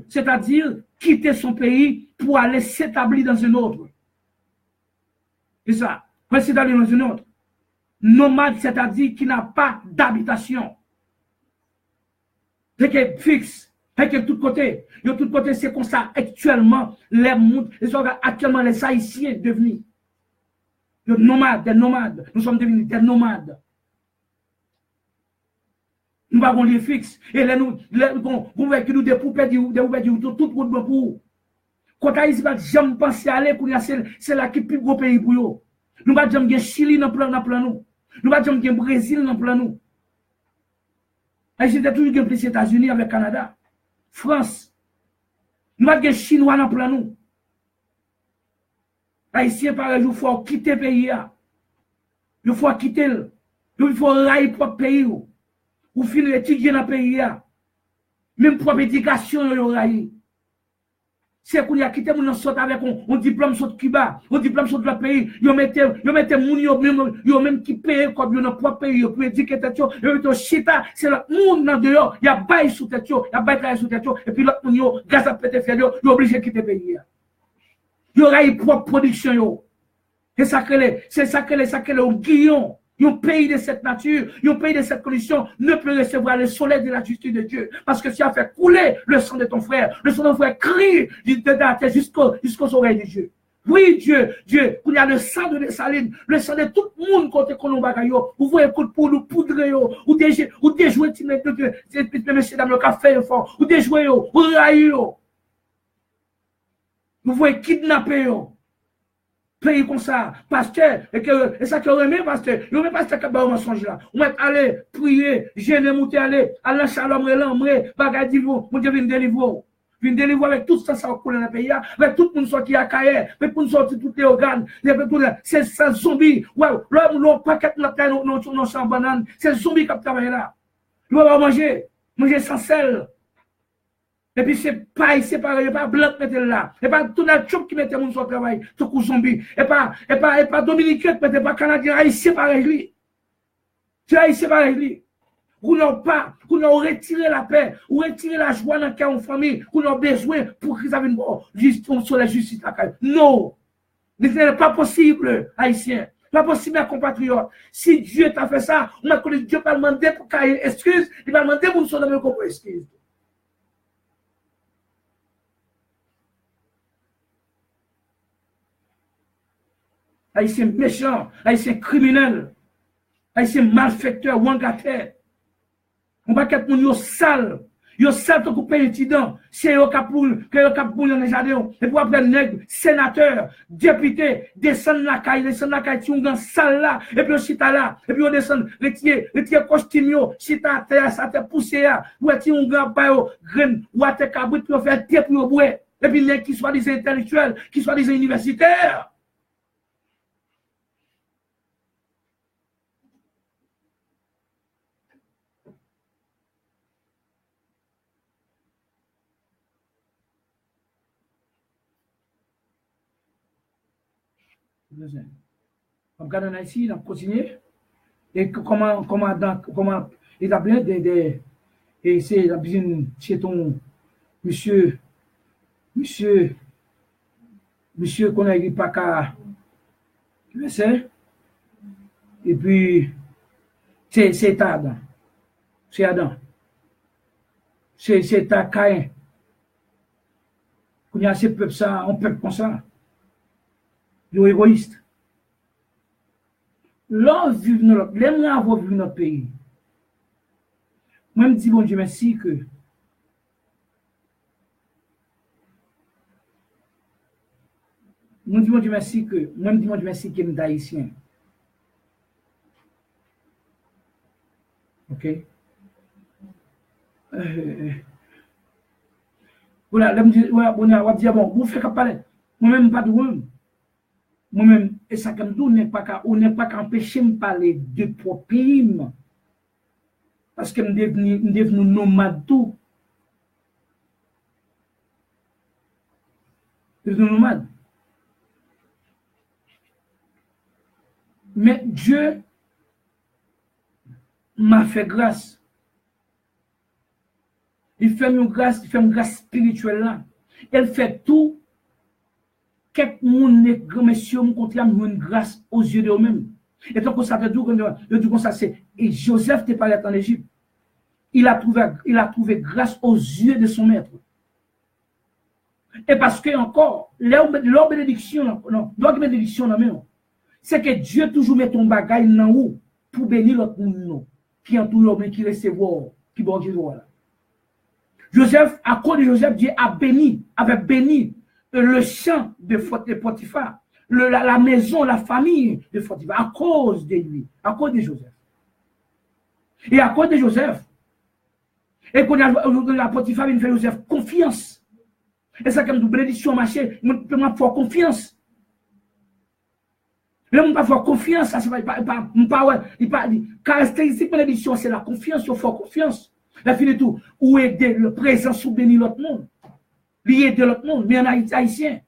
c'est-à-dire quitter son pays pour aller s'établir dans un autre. C'est ça, pour s'établir dans un autre. Nomade, c'est-à-dire qui n'a pas d'habitation. C'est que fixe. Que de tous côtés, c'est comme ça actuellement, actuellement les Haïtiens devenus des nomades, nous sommes devenus des nomades. Nous avons les fixes, et là, vous voyez que nous des poupées, tout le monde pour. Quand Haïti va jamais penser à aller, c'est là qui est le plus gros pays pour eux. Nous va jamais Chili dans le plan nous. Nous va jamais Brésil dans le plan nous. Haïti a toujours les États-Unis avec le Canada. France, nous avons des Chinois dans le plan nous. Haïtiens, par exemple, il faut quitter le pays. Il faut quitter. Il faut railler propre pays. Ou finir étudier dans le pays. Même propre éducation, il y a c'est qu'on y a quitté mon sort avec un diplôme sur Cuba, un diplôme sur le pays, ils mettent moun même qui paye comme dans propre pays, pour éduquer tête yo, yo chita, c'est le monde dans dehors, il y a bail sous tête yo, il y a bail travail sous tête yo, et puis l'autre moun yo gaz à péter faire yo obligé de quitter le pays. Yo raille propre production yo. C'est ça que le guillon. Un pays de cette nature, un pays de cette condition ne peut recevoir le soleil de la justice de Dieu. Parce que si a fait couler le sang de ton frère, le sang de ton frère crie de ta tête jusqu'aux oreilles de Dieu. Oui, Dieu, il y a le sang de Saline, le sang de tout le monde côté qu'on nous bagaille, vous voyez pour nous poudrer, ou déjouer, messieurs, dames, le café fort, ou déjouer, ou railler, vous voyez kidnapper, pays comme ça, pasteur, et ça qui aurait aimé, pasteur, il aurait pasteur qui a un mensonge là. On va aller prier, gêner, monter, aller shalom, l'ambre, bagadi, mon Dieu, viens délivrer avec tout ça, ça va couler dans le pays, avec tout le monde sorti à Kaye, avec tout le monde sorti tous les organes, c'est ça, zombie, ouais, l'homme, paquet, nos champs bananes, c'est zombie qui a travaillé là. Il va manger sans sel. Et puis c'est pareil, c'est pareil, pas blanc qui mettait là. Et pas tout le monde qui mettait mon sur travail, tout coup zombie. Et pas dominicain qui mettait pas canadien, haïtien pareil lui. C'est haïtien pareil lui. Vous n'avez pas, vous n'avez retiré la paix, ou retiré la joie dans le cœur en famille, vous n'avez besoin pour qu'ils aient une sur la justice. Non. Ce n'est pas possible, haïtien. Pas possible, mes compatriotes. Si Dieu t'a fait ça, on a connu Dieu va demander pour qu'il y ait excuse, il va demander pour nous donner pour excuse. Haïtien méchant, haïtien criminel, haïtien malfaiteur, wangateur. On va qu'être mon sale. Yo sale to couper les tidans. C'est yo kapoul, que yo kapoul dans les jardins. Et pour après nègre, sénateur, député, descendre la caille, ti un grand sale là, et puis on chita là, et puis on descend, retirer costume yo, chita à terre, ça te poussé là, ou ti un grand bayo, graine, ou à te cabrit pour faire thé pour boire. Et puis les qui soit des intellectuels, qui soit des universitaires. On regarde ici, on continue. Et comment établir et c'est la besoin chez ton monsieur qu'on a pas qu'à et puis c'est Adam. C'est Adam. C'est ta Caïn. Qu'on y a ces peuples ça, on peuple comme ça. Ils sont égoïstes. L'on vit notre, l'aimerait avoir vu notre pays. Moi, je me dis, bon Dieu, merci que. Moi, je me dis, bon Dieu, merci que. Moi, je me dis, bon Dieu, merci que nous haïtiens. OK? Voilà, là, on va dire, bon, vous faites qu'à parler. Moi-même, pas de rôle. Moi-même, et ça comme tout, on n'est pas qu'empêcher de parler de propre pays. Parce que je suis devenu nomade tout. Je suis devenu nomade. Mais Dieu m'a fait grâce. Il fait une grâce spirituelle là. Elle fait tout. Quelques monde ne grand monsieur me contre une grâce aux yeux de eux-mêmes. Et donc ça veut dire comme ça c'est et Joseph t'est parlé en Égypte. Il a trouvé grâce aux yeux de son maître. Et parce que encore leur bénédiction non, c'est que Dieu toujours met ton bagage dans haut pour bénir l'autre monde qui entoure l'homme qui recevoir qui bon Dieu voilà. Joseph, à cause de Joseph, Dieu avait béni le champ de Potiphar, la maison, la famille de Potiphar, à cause de lui, à cause de Joseph. Et à cause de Joseph, et quand la Potiphar, il fait Joseph confiance. Et ça, comme une bénédiction, marché, il m'a fait confiance. Le monde pas faire confiance, ça, c'est pas, caractéristique bénédiction, c'est la confiance, il faut confiance. La fin de tout, ou aider le présent sous bénir l'autre monde. Lié de l'autre monde, mais en haïtien.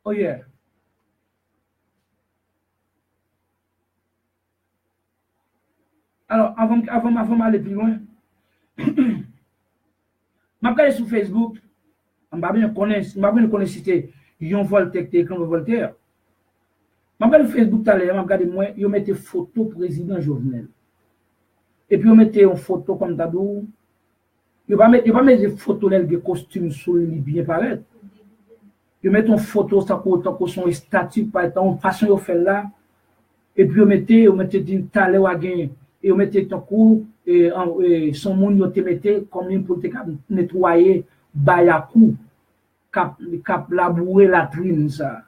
Oh yeah. Alors, avant d'aller plus loin, je regarde sur Facebook, je ne connais citer Yon Voltaire, comme Voltaire. Je regarde sur Facebook tout à l'heure, je regarde moi, ils mettent des photos président Jovenel. Et puis, ils mettent une photo comme Dadou. Ils ne pas mettre des photos de costumes sur le bien paraître. Ils mettent une photo, ça que son statut, par exemple, façon de faire là. Et puis, ils mettent une talent à gagner. Et on mettait ton coup et son monde yo te mettait comme pour te nettoyer bayakou cap labourer la trine ça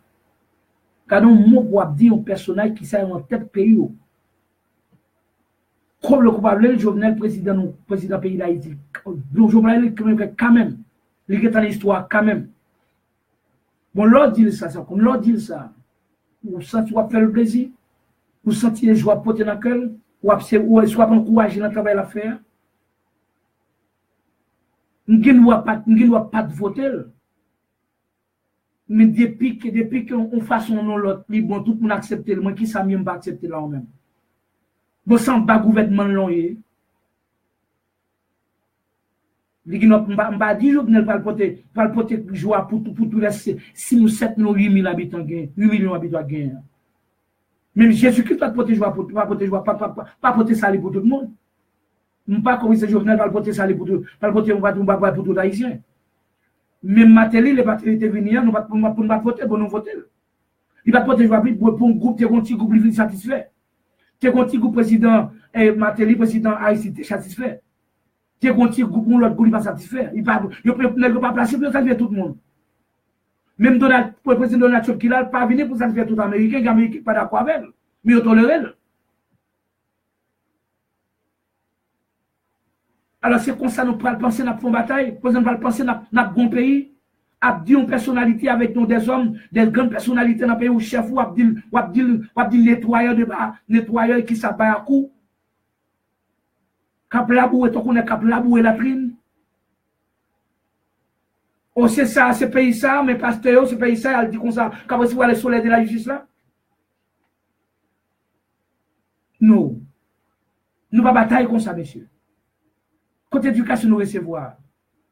quand on mot pour dire un personnage qui ça en tête pays comme le coupable le Jovenel président pays d'Haïti le Jovenel quand même il est dans l'histoire quand même bon l'autre dit ça comme l'autre dit ça ou ça tu vas faire le plaisir ou sentir les joies porter dans le cœur ou soit prendre courage dans le travail à faire. Nous ne doit pas voter. Mais depuis qu'on fasse non l'autre, bon, tout le monde accepte le moins qui ça mieux pas accepter là même. Bon, sans pas gouvernement long y. Li n'a pas dit Jovenel va le porter joie pour tout les 6 ou 7 ou 8 000 habitants gain, 8 millions d'habitants gain. Même Jésus-Christ va porter joie pas porter salut pour tout le monde. Pas comme ce Jovenel va porter salut pour tout, va porter pour tout haïtien. Même Matéli, les batteries étaient venues, nous pas voter pour nous voter. Il va porter joie pour un groupe, t'es un petit groupe satisfait. T'es un petit groupe président Matéli, président Haïti satisfait. T'es un petit groupe pour l'autre groupe pas satisfait. Il ne peut pas placer pour satisfaire tout le monde. Même le président Donald Trump qui n'a pas venu pour satisfaire tout Américain, les Américains pas d'accord avec elle, mais ils tolèrent. Alors c'est comme ça nous prenons penser à une bataille, nous allons penser à un bon pays, à dire une personnalité avec nous des hommes, des grandes personnalités dans le pays où chef ou à dire nettoyeur qui s'abat à coup. Cap laboué, tu connais cap laboué la trine. Oh, c'est ça, c'est pays ça, mais pasteur, c'est pays ça, elle dit comme ça, quand vous voyez le soleil de la justice là. Non. Nous ne pas bataille comme ça, monsieur. Côté éducation, nous recevoir.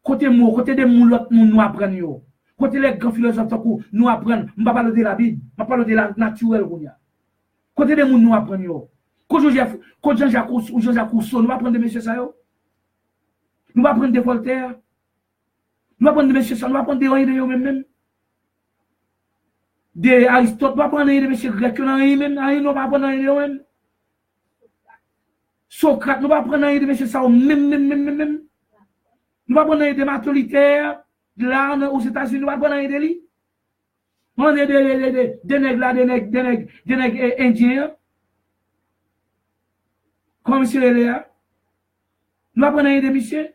Côté mots, côté des mots, l'autre nous apprenons. Côté les grands philosophes, nous apprenons. Je ne vais pas parler de la Bible, je vais parler de la naturelle. Côté des mots, nous apprenons. Quand Jean-Jacques Rousseau, nous apprenons de M. Sayo. Nous apprenons de Voltaire. Nous apprenons de M. Sayo, nous apprenons de eux-mêmes. De Aristote, nous apprenons de M. Grec, nous apprenons de eux-mêmes. Socrate, nous va prendre un de monsieur ça, même. Nous va prendre un de Matolitaire, là, aux États-Unis, nous va prendre un de lui. On est des nègres là, des nègres indiens. Comme monsieur est là. Nous va prendre un de monsieur.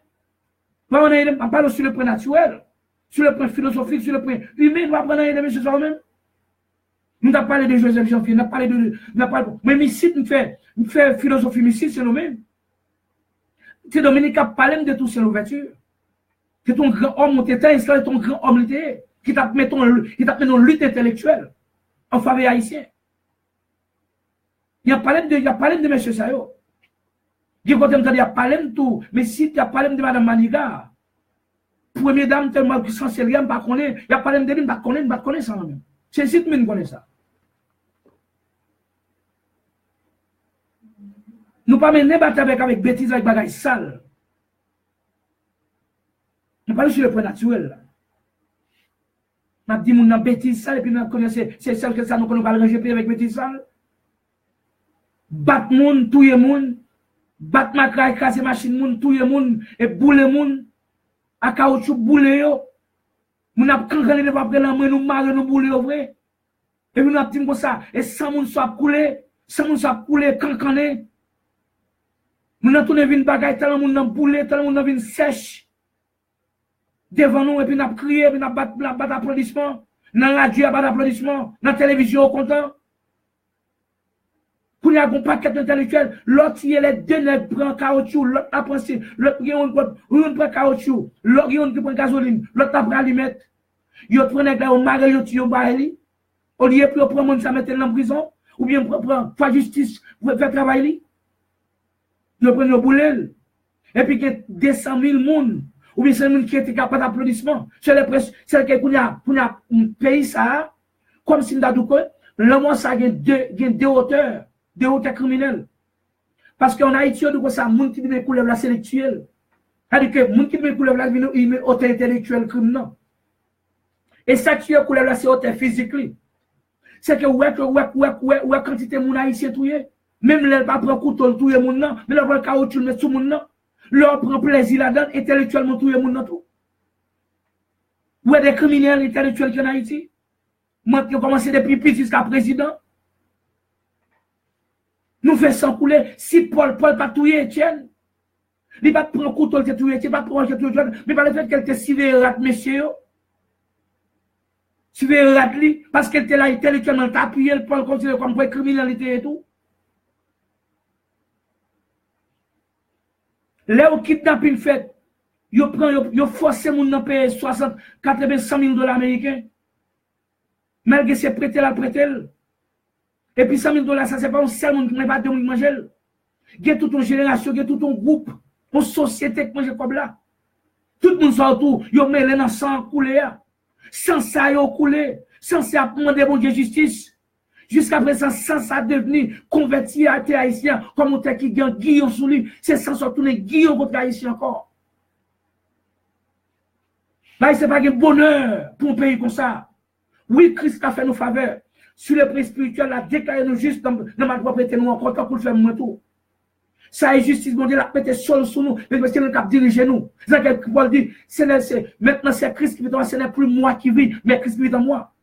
Nous va prendre un de, pas sur le point naturel, sur le point philosophique, sur le point humain, nous va prendre un de monsieur ça même. Nous n'avons pas parlé de Joseph Jean-Pierre, nous n'avons parlé de. Mais ici, nous faisons philosophie mystique, c'est nous-mêmes. C'est Dominique qui a parlé de tout, c'est l'ouverture. C'est ton grand homme, c'est ton grand homme littéraire, qui t'a mis en lutte intellectuelle en faveur haïtien. Il y a parlé de M. Sayo. Il y a parlé de tout, mais si tu as parlé de Mme Maniga, première dame tellement puissante, c'est rien, pas connaître, il y a parlé de lui, pas connaître ça même. C'est si tu me connais ça. Nous pas mener bataille avec bêtises, avec bagaille sale. Nous parlons sur le point naturel. Nous dit mon bêtise sale et puis nous connaissons c'est celle que ça nous va le rejeter avec bêtise sale. Battre moun, touyer moun, battre ma casser machine moun, touyer moun et bouler moun à caoutchouc bouler yo. Moun a kankané de pas prendre la main nous marrer nous bouler vrai. Et puis nous a dit comme ça et sans moun soit coulé, kankané. Moun a tourné vinn bagaille tellement moun nan bouler, tellement moun vinn sèche. Devant nous, et puis nous avons crié, puis nous avons battu applaudissements. Dans la radio, battu applaudissements. Dans la télévision, au content. Pour y avoir un paquet d'intellectuels, l'autre, il y a les deux nègres qui prennent caoutchouc, l'autre a pensé, l'autre prend caoutchouc, l'autre qui prend gasoline, l'autre a pris allumette. Il prend les gars au mari, il tue au baril. Au lieu de prendre monde, ça mettre dans la prison, ou bien prendre la justice pour faire travail. Il prend le boulet. Et puis, il y a 200 000 personnes. Ou bien c'est le monde qui était capable d'applaudissement. C'est que a un pays ça, comme si nous avons dit que l'homme ça a deux hauteurs criminelles. Parce qu'en Haïti, on dit ça, le monde qui dit que la sélectuelle. C'est-à-dire que le monde qui dit que la il met hauteur intellectuelle criminelle. Et ça qui est couleur là, c'est hauteur physique. C'est que ouais, quantité de monde haïtien touye. Même les pas prendre couteau touye monde non, mais leur caoutchouc met sous monde non. Leur prend plaisir là-dedans, intellectuellement, tout le monde dans tout. Ou des criminels intellectuels qui en Haïti. Moi, qui ont commencé depuis petit jusqu'à président. Nous faisons couler. Si Paul pas touiller Etienne, il va prendre couteau, il va touiller Etienne, il va prendre couteau, mais par le fait qu'elle te civé rat, monsieur. Civé rat, parce qu'elle était là intellectuellement, t'as appuyé le Paul comme criminalité et tout. Là où kidnapping fait, yo force moun nan payer 60, 80, 100 000 $ américains. Malgré c'est prêté là, prêté. Et puis 100 000 $, ça c'est pas un seul monde qui n'a pas de manger. Il y a toute une génération, il y a tout un groupe, une société qui mange comme là. Tout le monde sort autour, yo mêlé dans sang coulé. Sans ça yo coulé, sans ça demander bon Dieu justice. Jusqu'à présent, sans ça devenir converti à haïtien, comme on qui gagne Guillaume sous lui, c'est sans ça tourner Guillaume contre haïtien encore. Là, c'est pas un bonheur pour un pays comme ça. Oui, Christ a fait nos faveurs. Sur le plan spirituel, il a déclaré nous juste dans ma propriété, nous encore pour le faire moins tout. Ça est justice, mon Dieu, la pété seul sous nous, mais parce qu'il nous a dirigé nous. C'est ça que Paul dit, maintenant c'est Christ qui vit en moi, ce n'est plus moi qui vis, mais Christ qui vit en moi.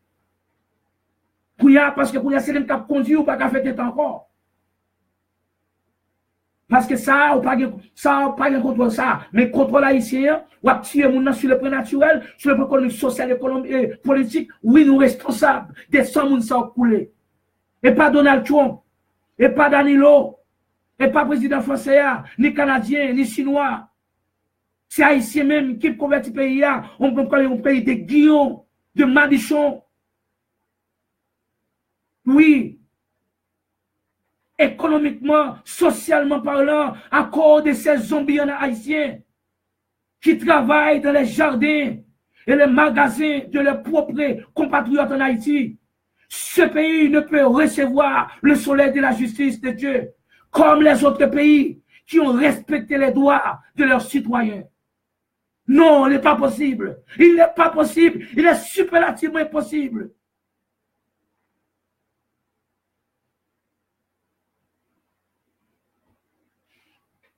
Parce que c'est lui qui a conduit ou pas qu'à faire encore. Parce que ça, ou pas de contrôle ça. Mais contrôle haïtien, ou à tuer mon nom sur le plan naturel, sur le plan économique, social, économique et politique, oui, nous responsables des 100 moun ça coulé. Et pas Donald Trump, et pas Danilo, et pas président français, ni canadien, ni chinois. C'est haïtien même qui convertit le pays. On peut parler un pays de Guillaume, de Madichon. Oui, économiquement, socialement parlant, à cause de ces zombies haïtiens qui travaillent dans les jardins et les magasins de leurs propres compatriotes en Haïti, ce pays ne peut recevoir le soleil de la justice de Dieu comme les autres pays qui ont respecté les droits de leurs citoyens. Non, il n'est pas possible. Il n'est pas possible. Il est superlativement impossible.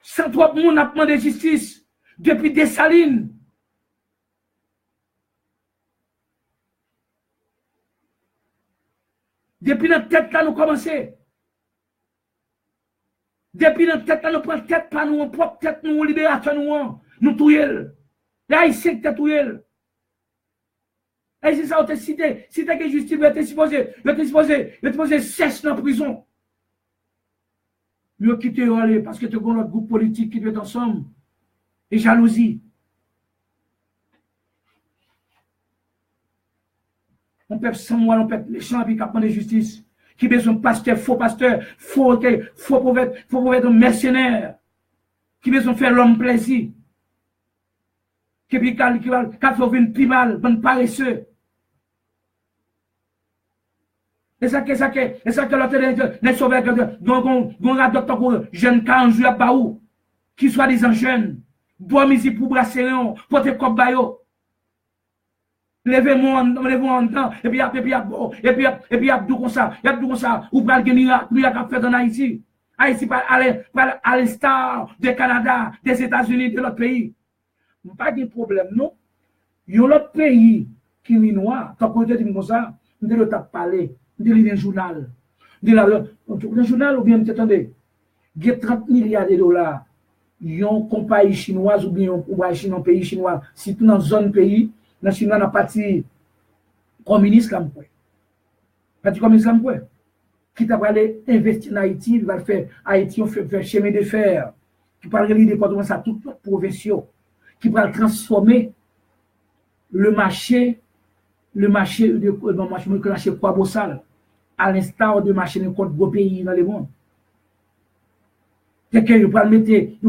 Sans trop de monde a demandé justice depuis Dessalines. Depuis notre tête là, nous commençons. Depuis notre tête là, nous prenons tête par nous, propre tête nous, libérateur nous touillons. Les Haïtiens qui touillent. Et c'est ça, on t'a cité. Si t'as que justice, tu supposé cesse dans la prison. Nous quittons aller parce que tu as notre groupe politique qui doit être ensemble. Et jalousie. On peut sans moi, on peut méchant avec capement de justice. Qui besoin de pasteur, faux prophète, mercenaire. Qui besoin de faire l'homme plaisir. Qui va faire une plus mal, bon paresseux. Et ça que l'autre n'est sauvé que on docteur pour jeune 40 jours à Baou, qui soit des jeunes, bois misi pour brasser, porter comme bayo. Levez-moi en temps, et puis tout comme ça, ou pas le miracle fait en Haïti. Haïti à l'instar du Canada, des États-Unis, de l'autre pays. Pas de problème, non. Il y a l'autre pays qui est noir, tant que je dis comme ça, je vais parler, je vais lire un journal. Un journal, ou bien, attendez, il y a 30 milliards de dollars, il y a une compagnie chinoise ou bien un pays chinois, si tout dans une zone pays, dans Chine, dans parti communiste comme quoi. Parti communiste comme quoi. Qui t'a parlé investir en Haïti, il va faire Haïti, on fait chemin de fer, qui parle de département, ça tout provinciaux, qui va transformer le marché quoi bossal, à l'instar de marché de compte gros pays dans le monde. C'est que vous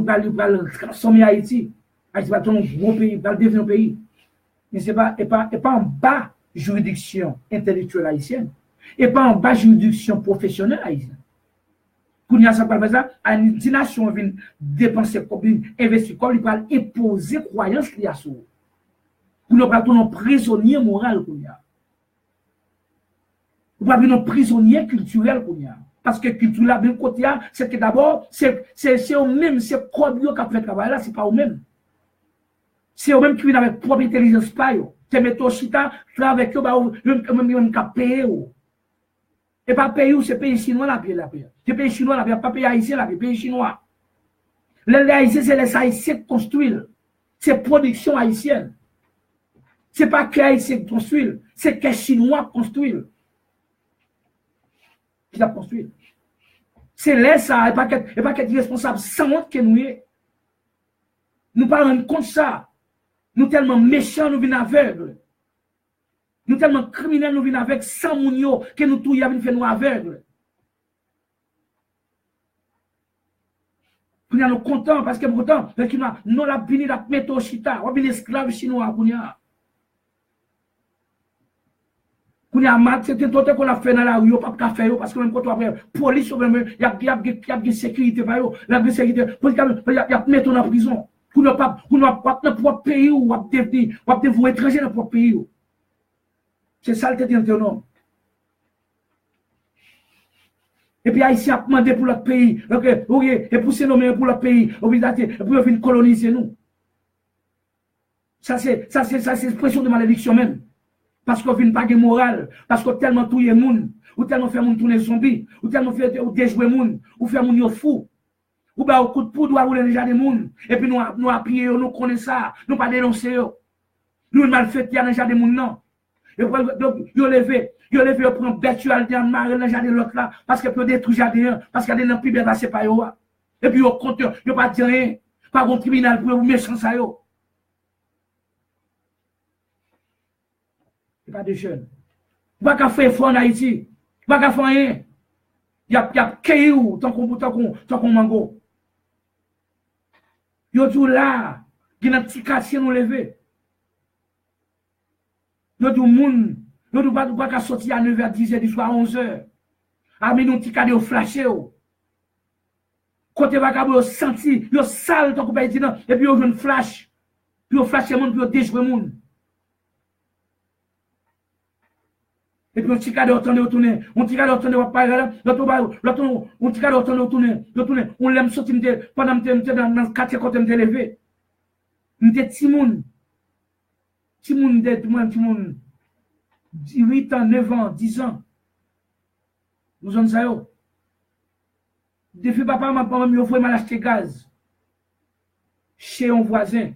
parlez transformer Haïti. Haïti va être un gros pays, va devenir un pays. Mais ce n'est pas en bas juridiction intellectuelle haïtienne, et pas en bas juridiction professionnelle haïtienne. Quand il y a ça, par exemple, une nation vient dépenser comme investir comme il va imposer croyance qu'il y a sur. Pour ne pas être un prisonnier moral qu'il y a. Pour pas être un prisonnier culturel qu'il y a. Parce que culture là, bien côté, c'est que d'abord, c'est eux-mêmes, c'est quoi qui a fait le travail là, c'est pas eux-mêmes. C'est eux-mêmes qui viennent avec propre intelligence pas yo. C'est métaux chita, travailler avec eux, même qu'à payer. Et pas payer, c'est pays chinois la paye. C'est pays chinois la paye, pas pays haïtien la paye, pays chinois. Les haïtiens, c'est les haïtiens qui construisent. C'est production haïtienne. C'est pas que les haïtiens qui construisent, c'est que les chinois construisent. Qui a construit. C'est là ça, et pas qu'être responsable sans honte que nous est. Nous parlons contre ça. Nous tellement méchants, nous venons aveugles. Nous tellement criminels, nous venons avec sans mounio, que nous tout y avons fait nous aveugles. Nous sommes contents parce que pourtant, nous avons fini la méthode chita, on a fini l'esclave chinois. C'est tout qu'on a fait dans la rue, pas faire parce que même quand on a police, il y a de sécurité, la sécurité, il y a mettre en prison. Pour ne pas dans propre pays ou vous étranger dans le propre pays. C'est ça le tête non. Et puis Haïti a demandé pour l'autre pays, et pour se nommer pour l'autre pays, et pour venir coloniser nous. Ça c'est expression de malédiction même. Parce qu'on vient pas de morale, parce qu'on tellement touye moun, ou tellement fait moun tourner zombie, ou tellement fait déjouer moun, ou fait moun yo fou. Ou ba au coup de poudre, ou rouler déjà des moun, et puis nous appuyer, nous connaissons ça, nous pas dénoncer yo. Nous mal fait, il y a déjà des moun non. Et puis, yo levé, yo prend bêtualité en marre dans jardin l'autre là, parce que peut détruire jardin, parce qu'il y a des gens plus bien c'est pas yo. Et puis yo compte, yo pas dire rien, pas bon tribunal pour vous méchant ça yo. Pas de jeunes. Pas qu'à faire fort en Haïti. Pas qu'à faire rien. Il y a caillou, tant qu'on mango. Il y a tout là, qui n'a petit quartier nous lever. Il y a tout le monde, il y a pas qu'à sortir à 9h, 10h, du soir, 11h. Ah, mais nous, petit cadre, au flashé. Côté vagabond, senti, il y a sale, tant qu'on peut dire, et puis il y a une flash. Puis il y a flash, puis il y a déjoué le monde. Et puis on tire de retourner, on tire de retourner, on parle là, on tire de retourner, on l'aime sortir pendant que j'étais dans le quartier quand j'étais élevé. J'étais Timoun, 8 ans, 9 ans, 10 ans. Nous sommes ça. Depuis papa, maman, m'a offert mal acheter gaz chez un voisin.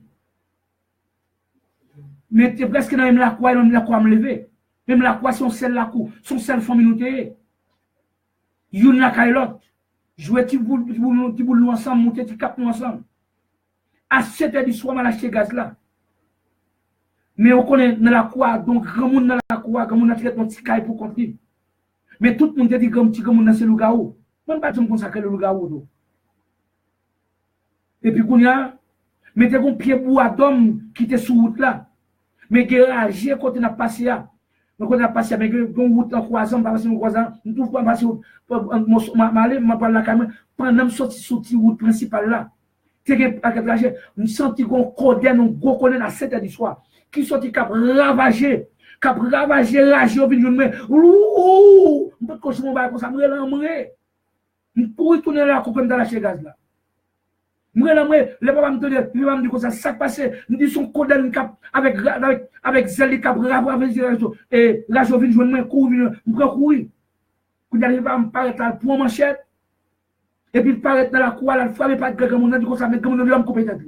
Mais tu es presque dans la quoi, me lever. Même la quoi, son seul la coup, son seul famille nous t'es. Youn la caille l'autre. Jouer ti boule nous ensemble, monter ti cap nous ensemble. À 7 h du soir, mal acheter gaz là. Mais on connaît dans la quoi, donc grand monde dans la quoi, grand monde a traité mon petit caille pour compter. Mais tout le monde dit grand monde dans ce loup-garou. Moi, je ne sais pas consacrer le loup-garou. Et puis, quand il y a, mettez un pied bois d'homme qui était sur route là. Mais qui réagit quand on a passé là. Quand on a passé, mais on route en croisant, pas passer en croisant, on ne trouve pas passer, je parle la caméra, pendant que je sorti sur la route principale là. C'est un trajet, on senti qu'on codait, on connaît à 7 h du soir, qui sorti cap ravager, rager, au milieu de moi. Ouh, on peut continuer à comme ça, me relancer. Je pourrais tourner là, comme dans la chez gaz là. Moi, les papas me disent, ils me disent ça, ça passe, nous disons son code avec zèle cap, et là, je viens jouer, courir, je prends courir. Quand j'arrive à me paraître là, pour manchette, et puis paraître dans la cour, là, frappe pas de quelqu'un, on dit comme ça, mais comme on me compétent.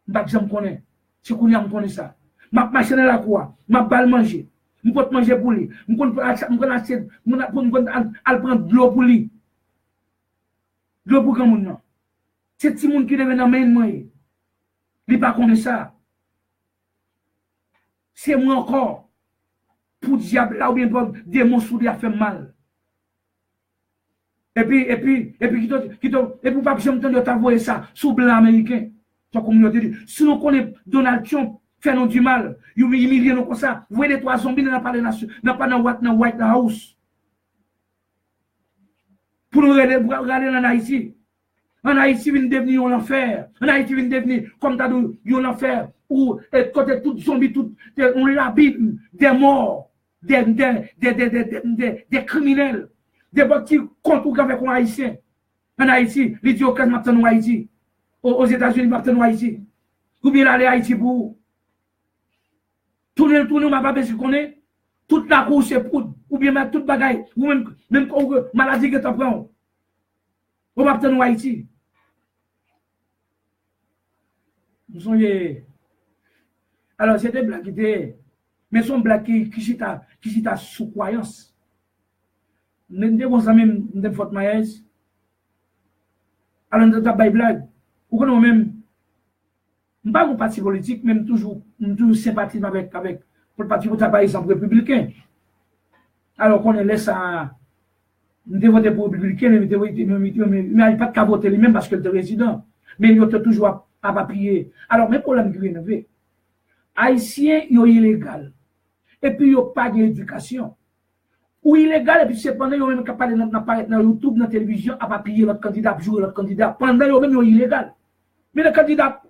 Je me connais, si on me connaît ça. Je marche dans la cour, je balle manger, je peux manger pour lui, je peux prendre de l'eau pour lui. De l'eau pour grand monde. C'est petit monde qui devait dans main moi. Il pas connaît ça. C'est moi encore pour diable là ou bien pour démon sous lui a fait mal. Et puis qui pour pas jamais entendre t'envoyer ça sous blanc américain. Toi communauté dit si on connaît Donald Trump fait nous du mal, il humilie nous comme ça. Vous voyez les trois zombies dans pas dans White House. Pour nous regarder en Haïti. En Haïti, il vient devenir un enfer. En Haïti, il vient devenir, comme tu as dit, un enfer. Où, côté tout zombie, on l'habite, des morts, des criminels, des gens qui comptent avec un Haïtien. En Haïti, les dit au cas de Haïti. Aux États-Unis, maintenant Haïti. Ou bien aller à Haïti pour. Tourner, on m'a pas besoin de connaître. Toute la cour, c'est pour. Ou bien toute bagaille. Ou même maladie que tu prends. On va obtenir Haïti. Nous sommes. Alors, c'était blague qui était. Mais son blague qui est sous croyance. Nous avons même des fautes maïs. Alors, nous avons des blagues. Ou qu'on même. Je ne pas un parti politique, même toujours sympathisme avec le parti, par exemple, républicain. Alors qu'on laisse ça. Nous devons voter pour républicain, mais il n'y a pas de cas voter lui-même parce qu'il est résident. Mais il est toujours à papier. Alors, mes problèmes qui viennent, Haïtiens, ils sont illégaux. Et puis, ils n'ont pas d'éducation. Ou illégal, et puis c'est pendant qu'ils ont même capable d'apparaître dans YouTube, dans la télévision, à papier notre candidat, jouer notre candidat. Pendant qu'ils ont même illégal. Mais le candidat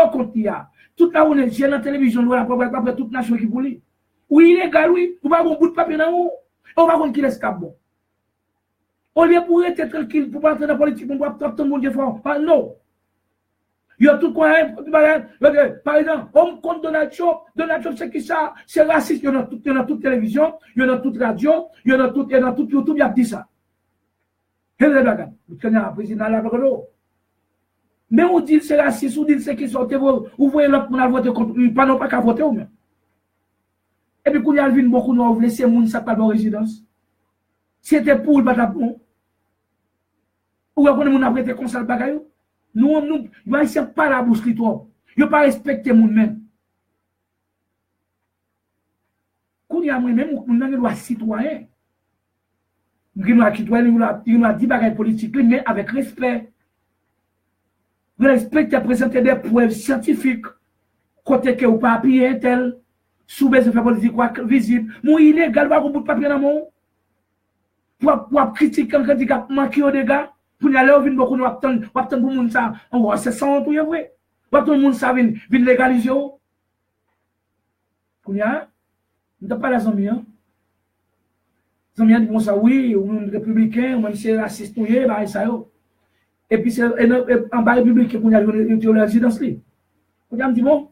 compte il y a. Toute la journée, j'ai dans la télévision, nous avons après toute nation qui voulait. Oui, illégal, oui. Nous avons un bout de papier dans nous. On va voir qui laisse cap bon. On lieu pour être tranquille, pour pas entrer dans la politique, pour pas tout le monde fort. Non. Il y a tout quoi. Par exemple, on compte Donald Trump. Donald Trump, c'est qui ça? C'est raciste. Il y en a toute télévision, il y en a toute radio, il y en a toute YouTube, il y a dit ça. Quel est le bagage? Vous connaissez le président là, mais on dit c'est raciste, on dit c'est qui sont, vous voyez l'autre pour voter contre, pas non pas qu'à voter ou même. Et puis, quand il y a beaucoup de gens, vous laissez les gens pas dans la résidence. C'était pour le batapon. Ou après, on a prêté comme ça le bagage. Nous, ils ne pas la bouche qui toi. Ils ne pas respecter les gens même. Quand il y a même, on a des citoyens. Il a dit bagages politiques, mais avec respect. Vous respectez à présenter des preuves scientifiques. Côté que vous pas appuyer tel. Sous base de faire politique visible. Mon illégal, va bout de papier dans mon. Pour critiquer un handicap manqué au dégâts. Pour y aller au vin beaucoup nous attendre pour moun ça. On va c'est ça tout vrai. Pour tout le monde ça vient légaliser. Pour y a, on t'a pas la zombie hein. Ça vient dire ça, oui, ou un républicain, ou même c'est raciste, bah, ça yo. Et puis, c'est en bas républicain, qu'on a une résidence là. On a dit, bon,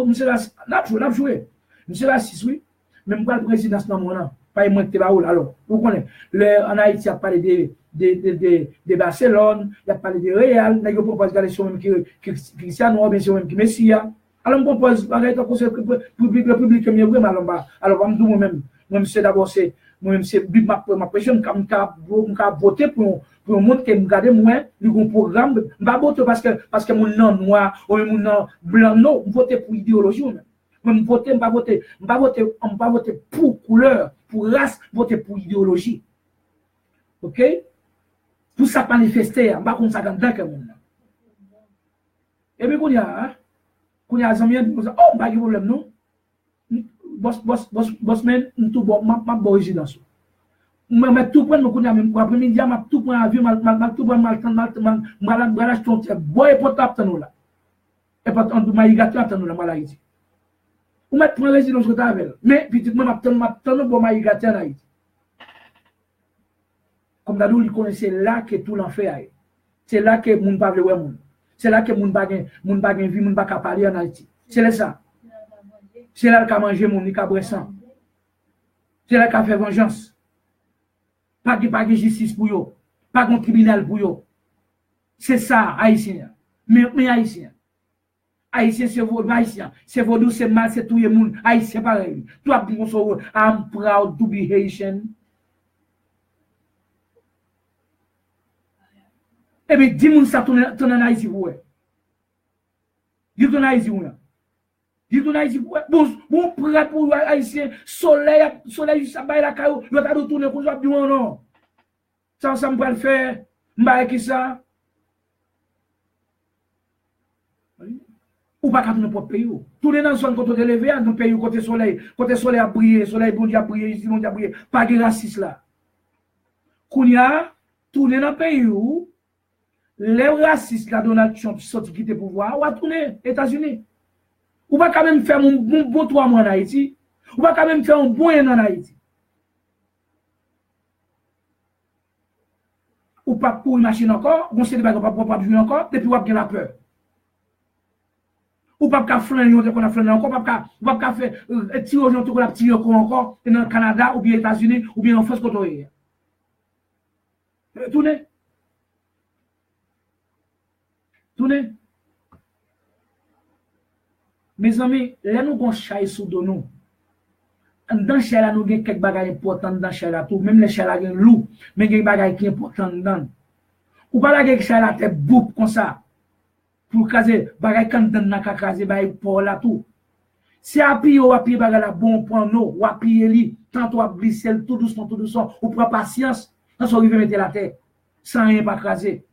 monsieur l'a joué. Monsieur raciste, oui. Même pas le président dans mon nom. Pas moi qui va alors. Vous connaissez. En Haïti, il a parlé de Barcelone, il a parlé de Real, il a proposé d'aller sur même Cristiano, bien sûr, même qui Messia. Alors, on propose, arrête, pour le public, mais vraiment, alors, on me dit moi-même, c'est d'abord, c'est, moi-même, c'est ma pression, quand je voter pour un monde qui me garde, moi, un programme, je ne vais pas voter parce que mon nom noir ou mon nom blanc, non, je vote pour idéologie, même. Je voter, je ne pas voter pour couleur, pour race, voter pour idéologie. OK? Pour ça manifester, je ne vais pas comme ça quand même. Et puis, quand il y a des amis qui disent, oh, pas de problème, non? Boss, men, tout bon, ma résidence. Je tout prendre, je après-midi, je tout prendre avion, je tout prendre, je tout boy pour taper là. Et pas on m'a irrité attendre là, mal Haïti. Ou mettre prendre résidence que avec. Mais petit moi m'attendre bon m'a irrité en Haïti. Comme d'abord il connaissait là que tout l'enfer est. C'est là que moun pas veut moun. C'est là que moun pas vie, moun pas parler en Haïti. C'est là ça. C'est là qu'a manger moun, ni qu'a boire sang. C'est là qu'a fait vengeance. Pas de justice pour eux, pas de tribunal pour eux. C'est ça, haïtien. Mais haïtien. Haïtien, c'est vos haïtien. C'est vos douces, c'est mal, c'est tout le monde. Haïtien, pareil. Toi, I'm proud to be Haitian. Eh bien, dis-moi ça, tu en Haïti, vous. Dis-toi en Haïti, vous. Dis-toi en Haïti, vous. Bon, prêt pour haïtien, soleil, ça va la caillou, il va retourner pour dire non. Ça me va le faire. M'ba qui ça. Ou pas qu'à notre propre pays. Tous les nations quand on est élevé, dans le pays côté soleil a brillé, soleil bon Dieu a brillé, ici bon Dieu a brillé, pas de racistes là. Kounya, tourner dans le pays où les racistes là, Donald Trump sorti quitter le pouvoir, ou à tourner États-Unis. Ou pas quand même faire un bon 3 mois en Haïti. Ou pas quand même faire un bon an en Haïti. Ou pas pour une machine encore, on sait pas pas jouer encore, depuis on a la peur. Ou pas qu'à flanner, on a flanné encore, pas qu'à faire tirer aux gens qu'on a tiré encore, dans le Canada, ou bien les États-Unis, ou bien en France, quand on est. Tournez. Mes amis, là nous avons chaille sous de nous. Dans chaille là, nous avons quelques bagages importants dans chaille là tout. Même les chaille là, nous loup, mais il y a des bagages qui sont importants dedans. Ou pas la gueule chaille là, tête boupe comme ça. Pour caser, bagages quand dans la caser, bagages pour là tout. Si appui ou appui bagages là, bon pour nous, ou appui li, tantôt à glisser tout doucement, ou prend patience, dans son rive mettre la tête, sans rien pas craser.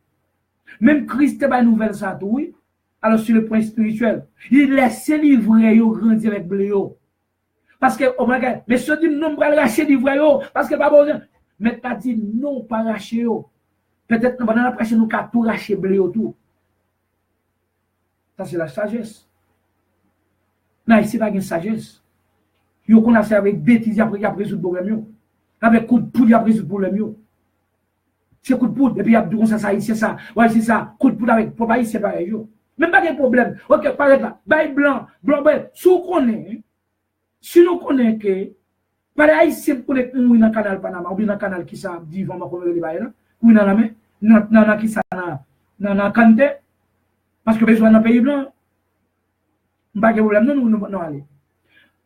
Même Christ est nouvelle ça tout, oui. Alors sur le point spirituel, il laisse livrer yo grandir avec bléo. Parce que oh my God, mais ce dit non pas lâcher livrer yo parce que pas besoin. Mais t'as dit non pas lâcher yo. Peut-être pendant la prochaine nous ca tout lâcher bléo tout. Ça c'est la sagesse. Non, ici pas une sagesse. Yo qu'on a fait avec bêtises après résoudre problème yo. Avec coup de poudre après résoudre problème yo. C'est coup de poudre et puis il y a tout ça ici ça. Ouais, c'est ça, coup de poudre avec pour pas ici pareil yo. Même pas de problème. Ok, par exemple, bail blanc, si nous connaissons que, par exemple, si nous connaissons dans le canal Panama, ou bien dans le canal qui ça, dit, on va comme le bail là, ou dans la main, dans qui ça, dans la Kante, parce que besoin d'un pays blanc, pas de problème, non, aller.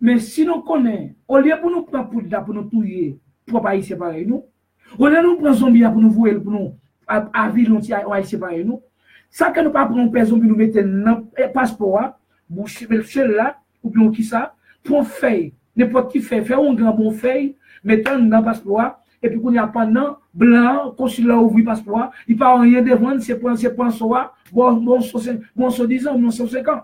Mais si nous connaissons, au lieu pour nous prendre pour nous tuer, pour pas y séparer nous, au lieu de nous prendre zombie pour nous voir, pour nous, à ville, on va y séparer nous, ça que nous pas prendre personne puis nous mettre dans passeport boucher là ou bien qui ça pour faire n'importe qui faire un grand bon feuille mettre dans passeport et puis qu'on y a pendant blanc consulat ouvrir passeport il pas rien de vendre c'est point soir bon 10 ans 150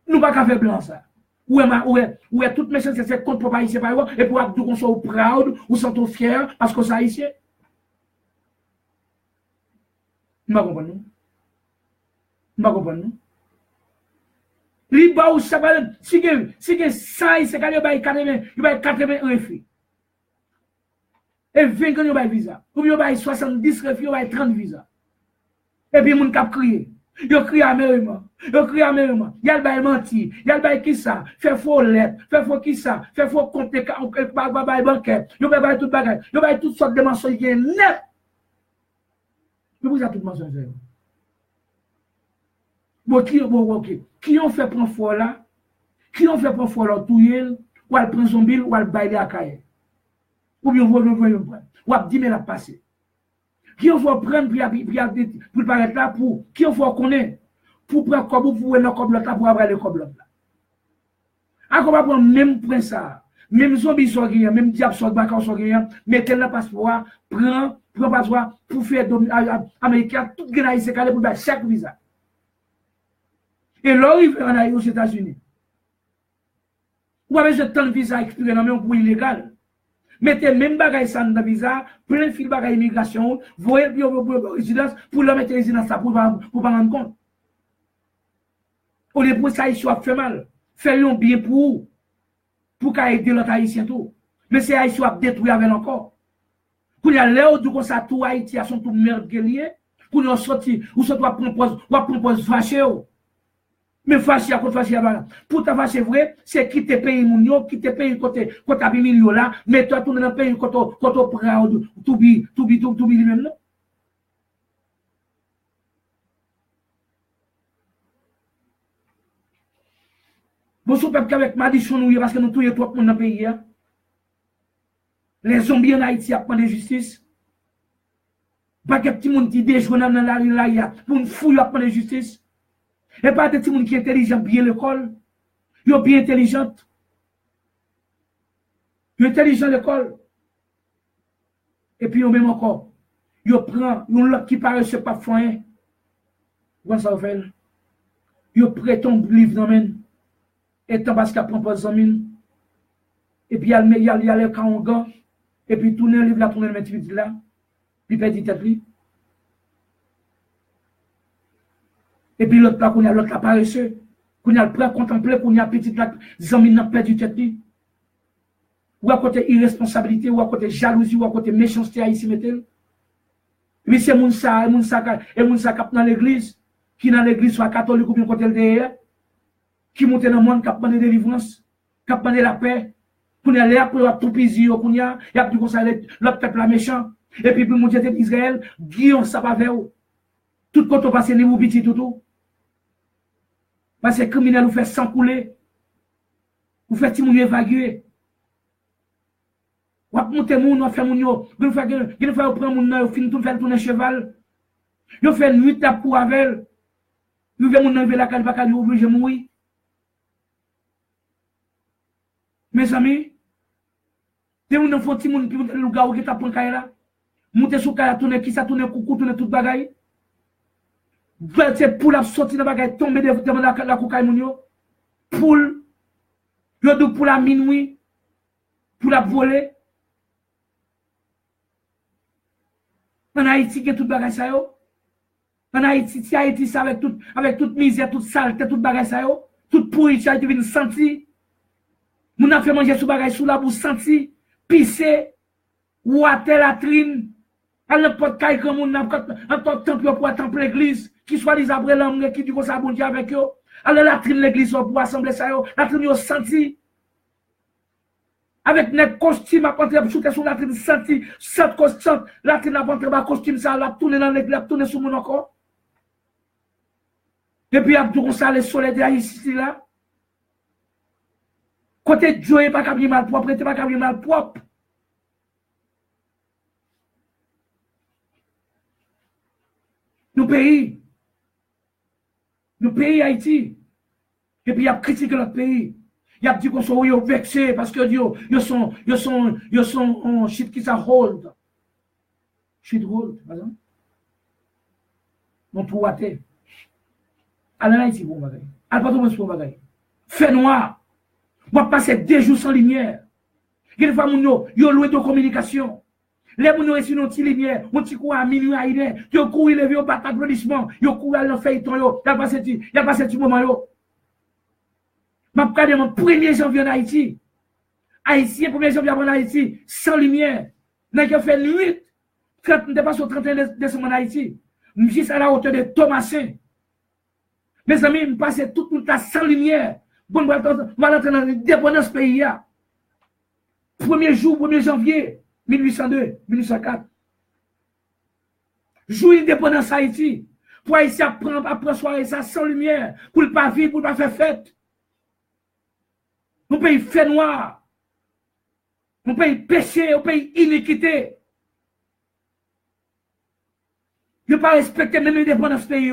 nous pas faire blanc ça ouais toute mes c'est compte pour pas ici par et pour tout qu'on soit proud ou sent fier parce que ça ici. M'a comprenez? M'a comprenez? Liba ou ça va si que ça c'est quand il va 81 filles. Et 20 ans, ils ont visa. Ou bien, ils ont 70 refus, ils ont 30 visas. Et puis, ils ont crié. Ils ont crié amèrement. Ils ont crié amèrement. Il y a le menti. Il y a le qui ça. Fait faux lettre. Fait faux qui ça. Fait faux compte bancaire. Ils ont tout bagage. Ils ont toutes sortes de mensonges net. Mais vous avez tout mensonge. Bon, qui ont fait prendre fort là? Qui ont fait prendre fort là? Tout yel, ou elle prend son bill, ou elle baille à cahier. Ou bien, vous prendre. Ou elle dit, mais la passer. Qui on va prendre pour paraître là pour qui on va connaître pour prendre comme pour le comme là pour avoir le comme là. À quoi prendre même prince ça, même zombie so rien, même diable so bacon so rien, mettez le passeport, prend passeport pour faire américain tout gagne c'est calé pour chaque visa. Et là il va aller aux États-Unis. Ou avec ce temps de visa expiré dans même pour illégal. Mettez même bagay ça dans visa, plein fil bagay immigration, voyez résidence pour le mettre résidence pour pas rendre compte. Au lieu pour ça il soit fait mal. Faire un bien pour aider l'autre haïtien tout. Mais c'est haïtien a détruit avec encore. Pour y aller au comme ça tout Haïti a son tout merde lié pour nous sortir ou ça doit propose fâché. Mais fâché à côté fâché là. Pour ta fâché vrai, c'est quitter pays mounio, quitter pays côté millions là, mais toi tourner dans pays côté prend tout bi même non. Bon sou peuple avec maldition nous parce que nous touyer trop monde dans pays là. Les zombies en Haïti a prendre justice. Pas que petit monde qui déjoue dans la rue là pour nous fouiller à prendre justice. Et pas de petit monde qui est intelligent bien l'école. Yo bien intelligente. Yo intelligent l'école. Et puis yo même encore. Yo prend l'autre qui paraît ce pas foin. Comment ça fait? Yo prête ton livre dans main. Et tant parce qu'il prend pas de et puis il y a le caonga. Et puis tourner le livre là, tourner le mettre vite là. Puis perdre tête li. Et puis l'autre là, qu'on a l'autre là paresseux. Qu'on a le prêt contempler, qu'on a petit là, zami n'a perdu tête li. Ou à côté irresponsabilité, ou à côté jalousie, ou à côté méchanceté ici mettez. Mais c'est moun ça cap dans l'église, qui dans l'église soit catholique ou bien côté derrière, qui monte dans le monde, cap de délivrance, cap de la paix, pour y aller pour tout plaisir, pour y a du conseil, l'autre peuple la méchant, et puis pour mon Dieu d'Israël, Guillaume ça va vers où. Tout quand on passe les ou petit tout. Parce que criminel vous fait sans couler, vous faites moun évacuer. Ou monter moun, ou faire moun yo, vous faire prendre moun nan, fin tout faire tourner cheval. Yo fait nuit tap pour avec. Vous venez moun nan la calle pas obligé mourir. Mes amis, te moun nan font ti moun qui monte le gars qui t'a prend caille là. Monter sous caille tourner qui ça tourner coucou tourner tout bagaille. C'est pour la sortir dans bagaille tomber devant la coucaille moun yo. Poule. Yo dou pour la minuit. Pour la voler. En Haïti, qui est tout bagage ça yo. En Haïti, si Haïti, ça avec toute misère, toute saleté, tout bagage ça yo. Toute pourriture, Haïti vient sentir. Moun a fait manger sous bagage sous la bouche sentir. Pisser. Ouater la trine. À n'importe quel comme moun en tant que temple pour temple l'église. Qui soit les abrés l'homme qui dit qu'on s'abonne avec eux. Alors la trine l'église pour assembler ça yo. La trine yo senti. Avec notre costume à rentrer sur la trine senti, cette costume, la trine à rentrer dans costume ça, la tourner dans l'église, la tourner sur mon encore. Et puis à tout ça, le soleil de ici là. Côté Dieu n'est pas capable mal propre, n'est pas capable mal propre. Nous pays Haïti. Et puis il y a critiqué notre pays. Il y a dit qu'on soit vexé parce que ils sont en shit qui ça hold. Shit hold, par exemple. Mon pour athée. Allez là ici pour bagaille. Allez pas tout pour bagaille. Fait noir. On va passer 2 jours sans lumière. Il fois moun yo loué de communication. Les moun yo reçu une petite lumière, on petit coup à minuit à une heure, yo couru lever au pas d'applaudissement, yo couru à le feuilleton yo, y a pas ce moment yo. Ma pas de mon 1er janvier en Haïti. Haïtien 1er janvier en Haïti sans lumière. Nous avons fait nuit, 30, dépasse au 31 décembre en Haïti. Je suis à la hauteur de Thomasin. Mes amis, je passe tout le temps sans lumière. Bon, je vais entrer dans l'indépendance pays. Premier jour, 1er janvier 1802, 1804. Jour d'indépendance Haïti. Pour Haïti après soirée ça sans lumière. Pour ne pas vivre, pour ne pas faire fête. Nous pays fait noir. Nous pays péché, nous pays iniquité. Ne pas respecter même l'indépendance pays.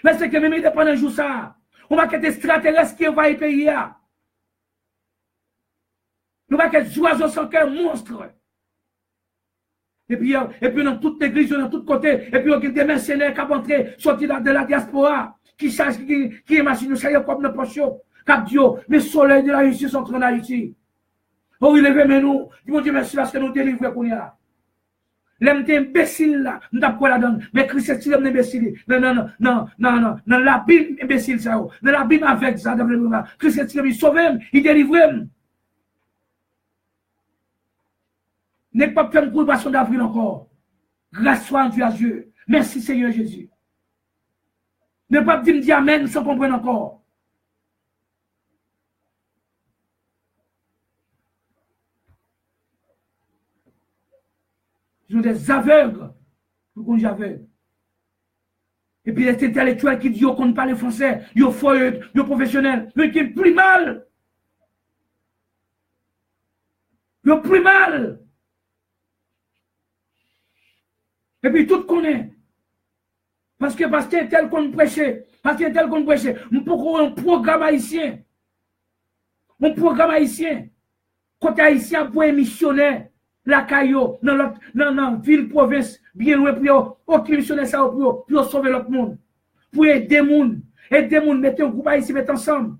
Respecter même l'indépendance jour ça. On va quitter extraterrestre qui envahit le pays. Nous va quitter oiseaux sans cœur monstre. Et puis dans toute l'église, dans tous côtés, et puis il y a des mercenaires qui vont entrer, sortir de la diaspora, qui cherchent, qui imaginent, ça y est comme nos potions. Cap Dieu, les soleils de la justice sont en Haïti. Oh, il est mais nous, mon Dieu, merci parce que nous délivrons qu'on y a. L'homme est imbécile là, nous n'avons pas la donne. Mais Christ est imbécile. Non, l'abîme imbécile ça. Dans l'abîme avec ça, Christ est il sauve, il délivre. N'est pas fait une courbattion d'avril encore. Grâce soit à Dieu. Merci Seigneur Jésus. Ne pas dire amen sans comprendre encore. Ils sont des aveugles. Nous qu'on dit aveugles. Et puis les intellectuels qui disent qu'on ne parle français, ils sont professionnels, ils sont plus mal. Ils sont plus mal. Et puis tout connaît. Parce que tel qu'on prêchait, on peut avoir un programme haïtien. Un programme haïtien. Côté haïtien pour un missionnaire, la caillou, dans la ville, province, bien loin, pour aucun missionnaire ça pour sauver l'autre monde. Pour aider les gens. Aider les gens, mettez un groupe haïtien, mettez ensemble.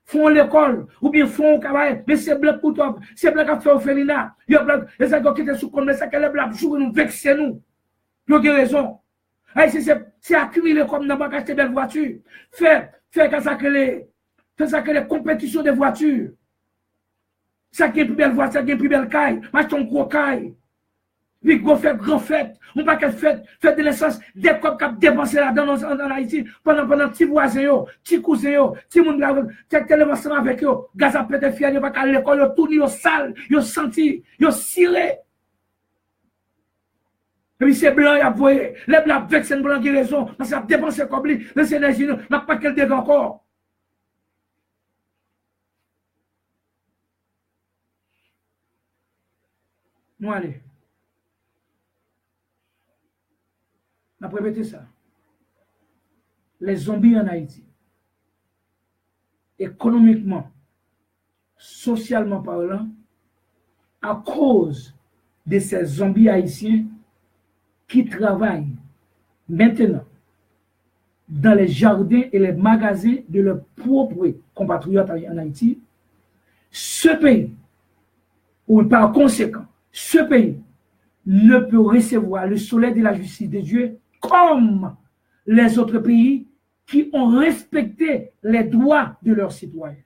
Font l'école, ou bien font au travail, mais c'est blanc pour toi, c'est blanc qui fait au Félina. Il y a blanc, les gens qui étaient sous comme ça, les blancs jouent, nous vexer nous. Il y a raison. C'est accumuler comme dans le acheter belle voiture. Faire ça que les compétitions de voitures. Ça qui est plus belle voiture, ça qui est plus belle caille. M'achète un gros caille. Puis gros fête, grand fête. On va qu'elle fête de naissance, des copes qui ont dépensé là-dedans en Haïti pendant petits voisins, petits cousins, petits monde là, tellement ensemble avec eux. Gaz à péter fier, ils vont à l'école, ils tournent, ils sale, ils senti, ils ciré. Et puis c'est blanc, il a voyé. Les blancs avec c'est blanc qui raison. Parce qu'il a dépensé comme lui. Les énergies, n'a pas qu'elle dégâts encore. Nous allons. On a répété ça. Les zombies en Haïti, économiquement, socialement parlant, à cause de ces zombies haïtiens, qui travaillent maintenant dans les jardins et les magasins de leurs propres compatriotes en Haïti, ce pays, ou par conséquent, ce pays ne peut recevoir le soleil de la justice de Dieu comme les autres pays qui ont respecté les droits de leurs citoyens.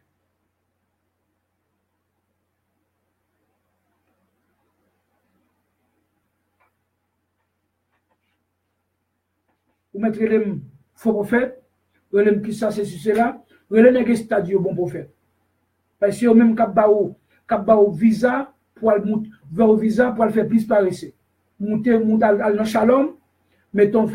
Vous mettrez les faux prophètes, les qui ça, c'est cela, les nègres stadios bon prophète. Parce que même cap visa pour vers visa pour faire plus paraître. Monter dans Shalom, mettons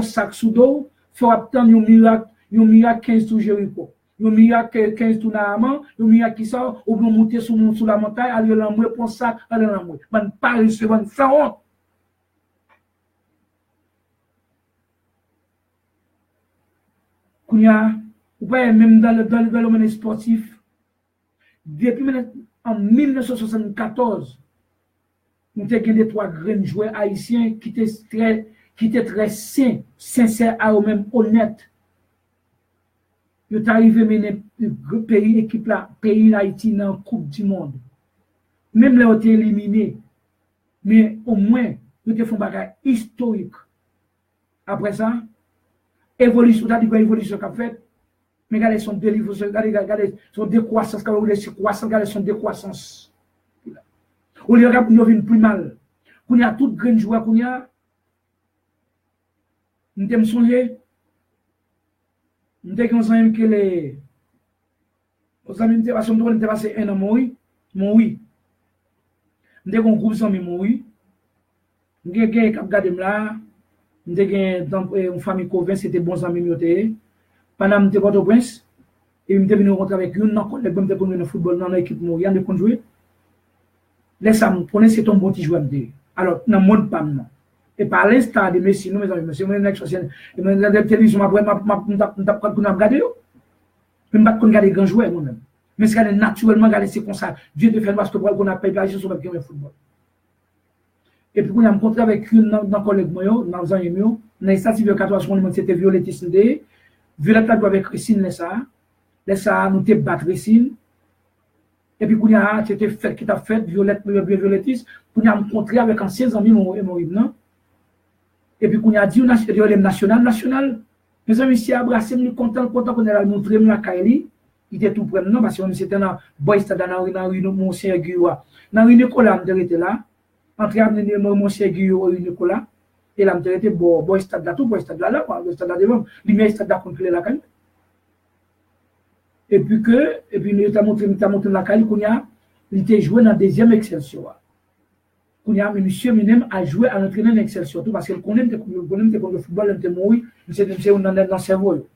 sac sous dos, faut attendre un miracle 15 sous Jéricho. Un miracle 15 sous Naaman, un miracle qui ça, ou bien monter sous la montagne, aller dans le pour sac, aller dans le man pas recevoir sans honte. Vous voyez, même dans le domaine sportif, depuis en 1974, nous avons des trois grands joueurs haïtiens qui étaient très sincères à eux-mêmes, honnêtes. Ils sont arrivés à mener le pays, l'équipe là, pays d'Haïti dans la Coupe du Monde. Même là, ils ont été éliminés. Mais au moins, ils ont fait un bagage historique. Après ça, évolution, t'as dit quoi évolution qu'a fait? Mais regardez son délivre, regardez son décroissance, regardez son décroissance. Au lieu de nous venir plus mal. Qu'on y a tout grand joueur qu'on y a. Nous t'aime songer. Nous t'aime que les. Aux amis, nous t'aime passé un an mourir. Mourir. Nous t'aime un groupe d'amis mourir. Nous t'aime gardé là. Nous t'aime une famille Covin, c'était bons amis. Pendant que nous t'aime au Prince. Et nous t'aime rencontrer avec eux. Nous t'aime dans le football dans l'équipe mourir. Nous t'aime jouer. Laisse-moi me connaître, c'est ton bon petit joueur. Alors, dans le monde, pas non. Et par l'instant de Messi, nous, mes amis, monsieur, moi, je la télévision, je vais regarder. Je ne vais pas regarder les grands joueurs, moi-même. Mais c'est naturellement, c'est comme ça. Dieu te fait parce que pour qu'on a payé sur le football. Et puis, on a rencontré avec une dans le collègue, dans les amis, dans les statistiques 14 secondes, c'était Violette Isindé. Violette a joué avec Christine Lessa, nous te battre Christine. Et puis, quand a c'était fait qui t'a fait, Violettis, qu'on a rencontré avec anciens amis, non? Et puis, qu'on a dit, national. Mes amis, si abracé, nous content qu'on a montré la Kaili, il était tout près, non, parce que c'était dans Boy Stade, dans la rue Monsieur Guillaume. Dans la rue Nicolas, on était là, entre Monsieur Guillaume et Nicolas, et là, on était Boy Stade, là, tout Boy Stade, là, le stade là devant, l'image stade là, contre la Kaili. Et puis, il t'a montré la Kaili, il était joué dans la deuxième Excelsior. Monsieur Minem a joué à l'entraînement Excelsior, parce qu'il connaît que le football était mort, c'est dans le cerveau.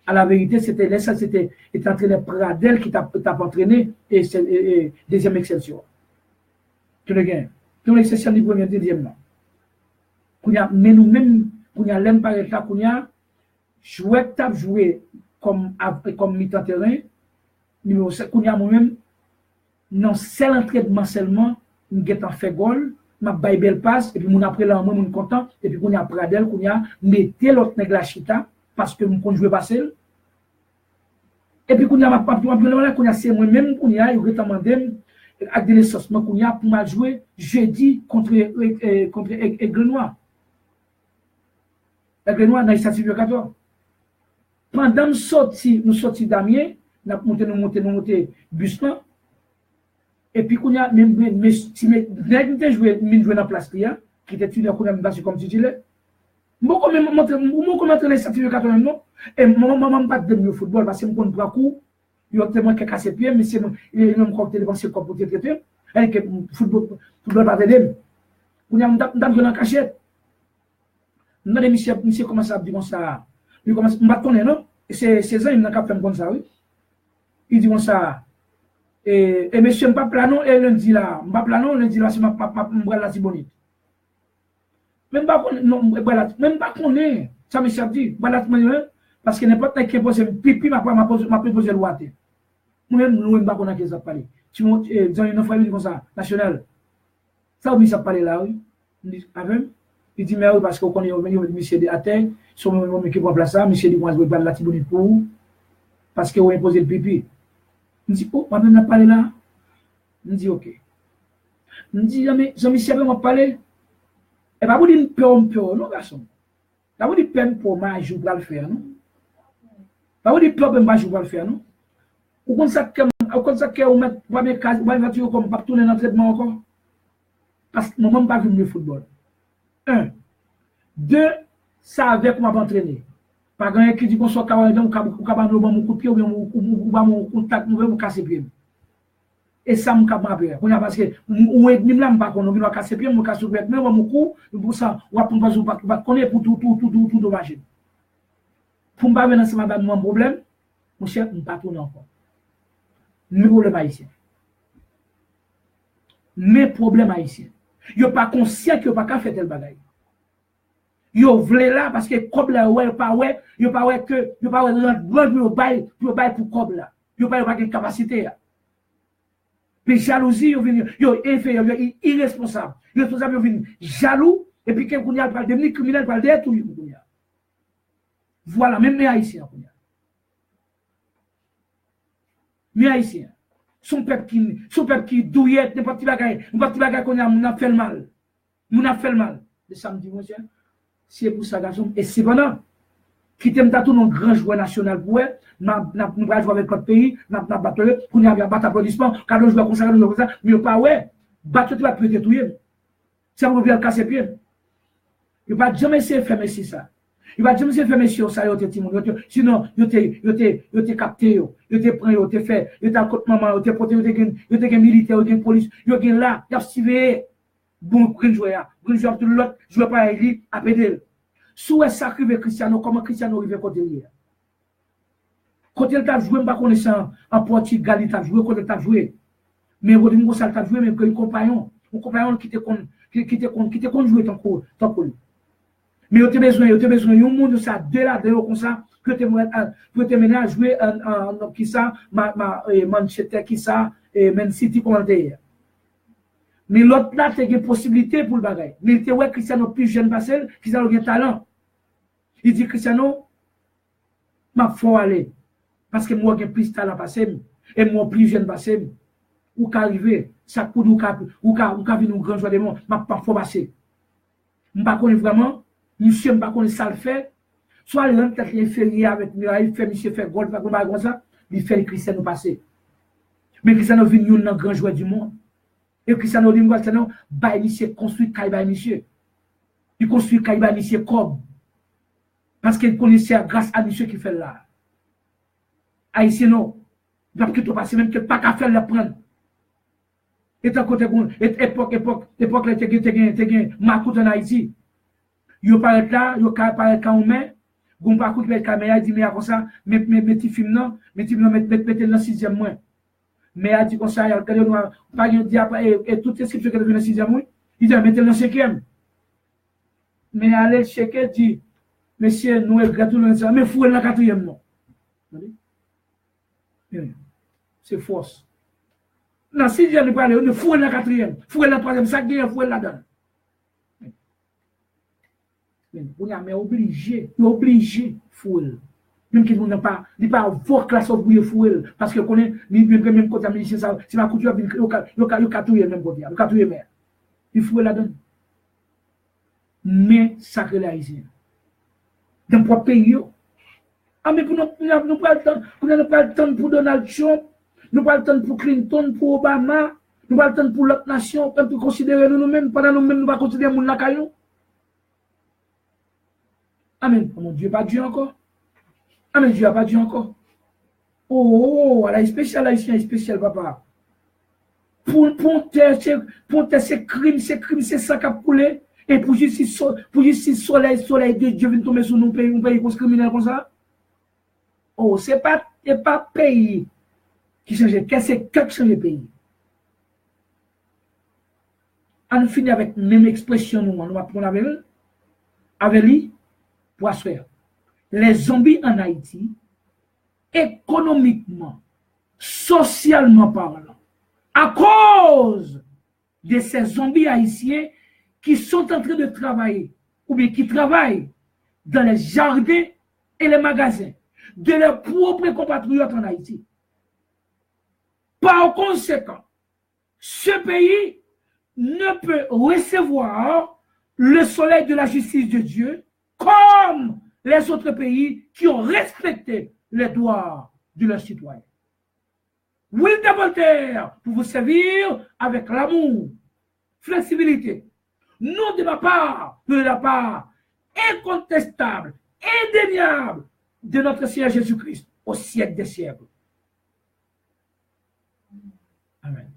À la vérité, c'était entraîné Pradel qui t'a entraîné et deuxième Excelsior. Tu le gagnes. Tu l'exception du premier, deuxième là. Mais nous-mêmes, l'aime par état, joué comme mi-temps terrain, numéro 7, moi-même, non, c'est l'entraînement seulement, nous avons fait goal, ma baille belle passe, et puis mon après là, moi, mon content, et puis qu'on a Pradel, qu'on a mettez l'autre nègre la chita, parce que mon jouer passer. Et puis qu'on a ma papa, qu'on a c'est moi-même, qu'on a, il recommandé, avec des naissances, qu'on a pour mal jouer jeudi contre Aigle Noir. Aigle Noir, dans les statistiques 14. Pendant nous sorti d'Amiens, nous avons monté bus là. Et puis, quand a même si nous joué dans la place qui était titulaire comme titulaire, moi, comment montrer les certificats de non? Et moi, pas de mieux football parce que je ne pas coup, il y a tellement qu'à casser pied, mais c'est même quand tu dépenses comme pour te traiter, et que football pas de on a dans la cachette. Nous, monsieur commence à dire comme ça. Il commence à me non? C'est ça, il n'a qu'à faire comme ça, oui. Il dit comme ça. Et monsieur, je ne pas planon, et lundi là, je ne pas planon, lundi là, c'est ma la Tibonite. Même pas qu'on est, ça me s'est dit, parce que n'importe qui pose pipi, m'a posé le water. Moi-même, nous ne pas qu'on a qui ça parlé. Tu montes, dans une famille comme ça, nationale. Ça, oui, ça parle là, oui. Il dit, mais oui, parce qu'on connaît, monsieur de Athènes, son même qui prend place ça, monsieur dit, moi, je vais pas la Tibonite pour vous, parce que vous imposez le pipi. Je dis, oh, madame n'a parlé là. Je dis, ok. Je dis, mais Jean-Michel m'a parlé. Et pas vous dire peur, non, garçon. Pas vous dire peine pour moi, je vais le faire, non? Pas vous dire peur pour moi, je vais le faire, non? Ou comme ça, que vous mettez comme pas tourner dans le traitement encore? Parce que moi, je ne pas vu le football. 1. 2. Ça avec moi entraîner. Pas grand qui dit qu'on soit capable ou capable de mon coup de pied ou mon contact, nous veut casser pied. Et ça me capable. On a parce que ou est là pas qu'on veut casser pied, me casser pied, mais mon coup, pour ça, ou pas connaître pour tout dommage. Pour pas venir ensemble avec mon problème, mon chef ne pas tourner encore. Mes problèmes haïtiens. Mes problèmes haïtiens. Yo pas conscient que pas qu'à faire tel bagaille. Yo vle là parce que comme là ouais pas ouais yo pas ouais que yo pas ouais yo bail pour comme là yo pas de capacité mais jalousie yo inférieur yo irresponsable yo responsable yo vinn jaloux et puis quelqu'un y a pas devenir criminel pas derrière tout voilà même les haïtiens les haïtiens son peuple qui douillette n'importe bagaille qu'on a fait le mal le samedi mon cher. C'est pour ça, garçon. Et c'est pendant qui t'aime tout nos grands joueurs nationaux pour eux, nous allons jouer avec notre pays, nous allons battre, pour nous battre applaudissements, quand nous jouons comme ça, mais pas ouais. battre tout va peut-être tout. Ça vous vient casser pied. Il va jamais essayer de faire messi ça. Il va jamais essayer de faire messi ça yo te timon. Sinon yo te capté yo te prend yo te fait yo te côté maman yo te porté yo te militaire yo te police yo gen là y a suivi bon green joueur tout l'autre joueur pas lui a pédé. Sous ça arrive Cristiano comment Cristiano arrive côté hier. Côté il t'a joué pas connaissant en Portugal il t'a joué côté t'a joué. Mais Rodrigo ça t'a joué même que compagnon qui te con jouer ton cours. Mais tu as besoin d'un monde ça de là de comme ça que tu te mener à jouer en qui ça Manchester qui ça et Man City comme hier. Mais l'autre là tu as une possibilité pour le bagage. Mais tu vois Cristiano plus jeune passé, Cristiano a un talent. Il dit Cristiano m'a faut aller parce que moi j'ai plus talent passé et moi plus jeune passé ou qu'arriver ça pour nous ou venir nous grand joueur de monde m'a pas faut passer. M'pas connait vraiment monsieur m'pas connait ça le fait soit l'un peut-être inférieur avec il fait monsieur fait goal pas comme ça il fait Cristiano passer. Mais Cristiano vient un grand joueur du monde. Et Cristiano dit Cristiano ba monsieur construit Kaiba monsieur. Il construit Kaiba monsieur comme parce qu'il connaissait grâce à monsieur qui fait là. Haïtien non, parce que tu passes même que pas qu'à faire le prendre. Et tant côté époque là t'es Makout en Haïti. Yo paraît là, yo paraît quand on met gon pas coup de caméra dit mais comme ça mais petit film non, mettre dans 6e mois. Mais a dit comme ça il regarde nous pas dit et toutes les scriptures que dans 6e mois, il dit mettre dans 5e. Mais allez checker dit monsieur nous gratulons ça mais fou dans 4e non. C'est force. Non, si je ne parle pas, on est fou dans la 4e, fou dans la 3e, ça gagne, fou là-dedans. Mais obligé, fou. Même qui n'a pas, il pas avoir classe ouvrier fou, parce que connaît, même côté américain, ça, si ma couture, il catouille même côté, il catouille même. Il faut là-dedans. Mais sacré haïtien. Dans propre pays, ah, mais nous n'avons pas le temps pour Donald Trump. Nous pas le temps pour Clinton, pour Obama, nous pas le temps pour l'autre nation, pour considérer nous-mêmes, pendant nous-mêmes, nous pas considérer mon lacaillon. Amen. Oh mon Dieu, pas Dieu encore. Amen, Dieu n'a pas Dieu encore. Oh, elle est spéciale, haïtien, spécial, papa. Pour ces crimes, c'est ça qui a coulé. Et pour justice soleil de Dieu vient tomber sur nous, un pays criminel comme ça. Oh, c'est pas pays qui change, c'est que change le pays. On finit avec la même expression, nous va prendre avec lui, pour assurer. Les zombies en Haïti, économiquement, socialement parlant, à cause de ces zombies haïtiens qui sont en train de travailler, ou bien qui travaillent dans les jardins et les magasins de leurs propres compatriotes en Haïti. Par conséquent, ce pays ne peut recevoir le soleil de la justice de Dieu comme les autres pays qui ont respecté les droits de leurs citoyens. Wilde Voltaire, pour vous servir avec l'amour, flexibilité, non de la part incontestable, indéniable de notre Seigneur Jésus-Christ au siècle des siècles. Amen.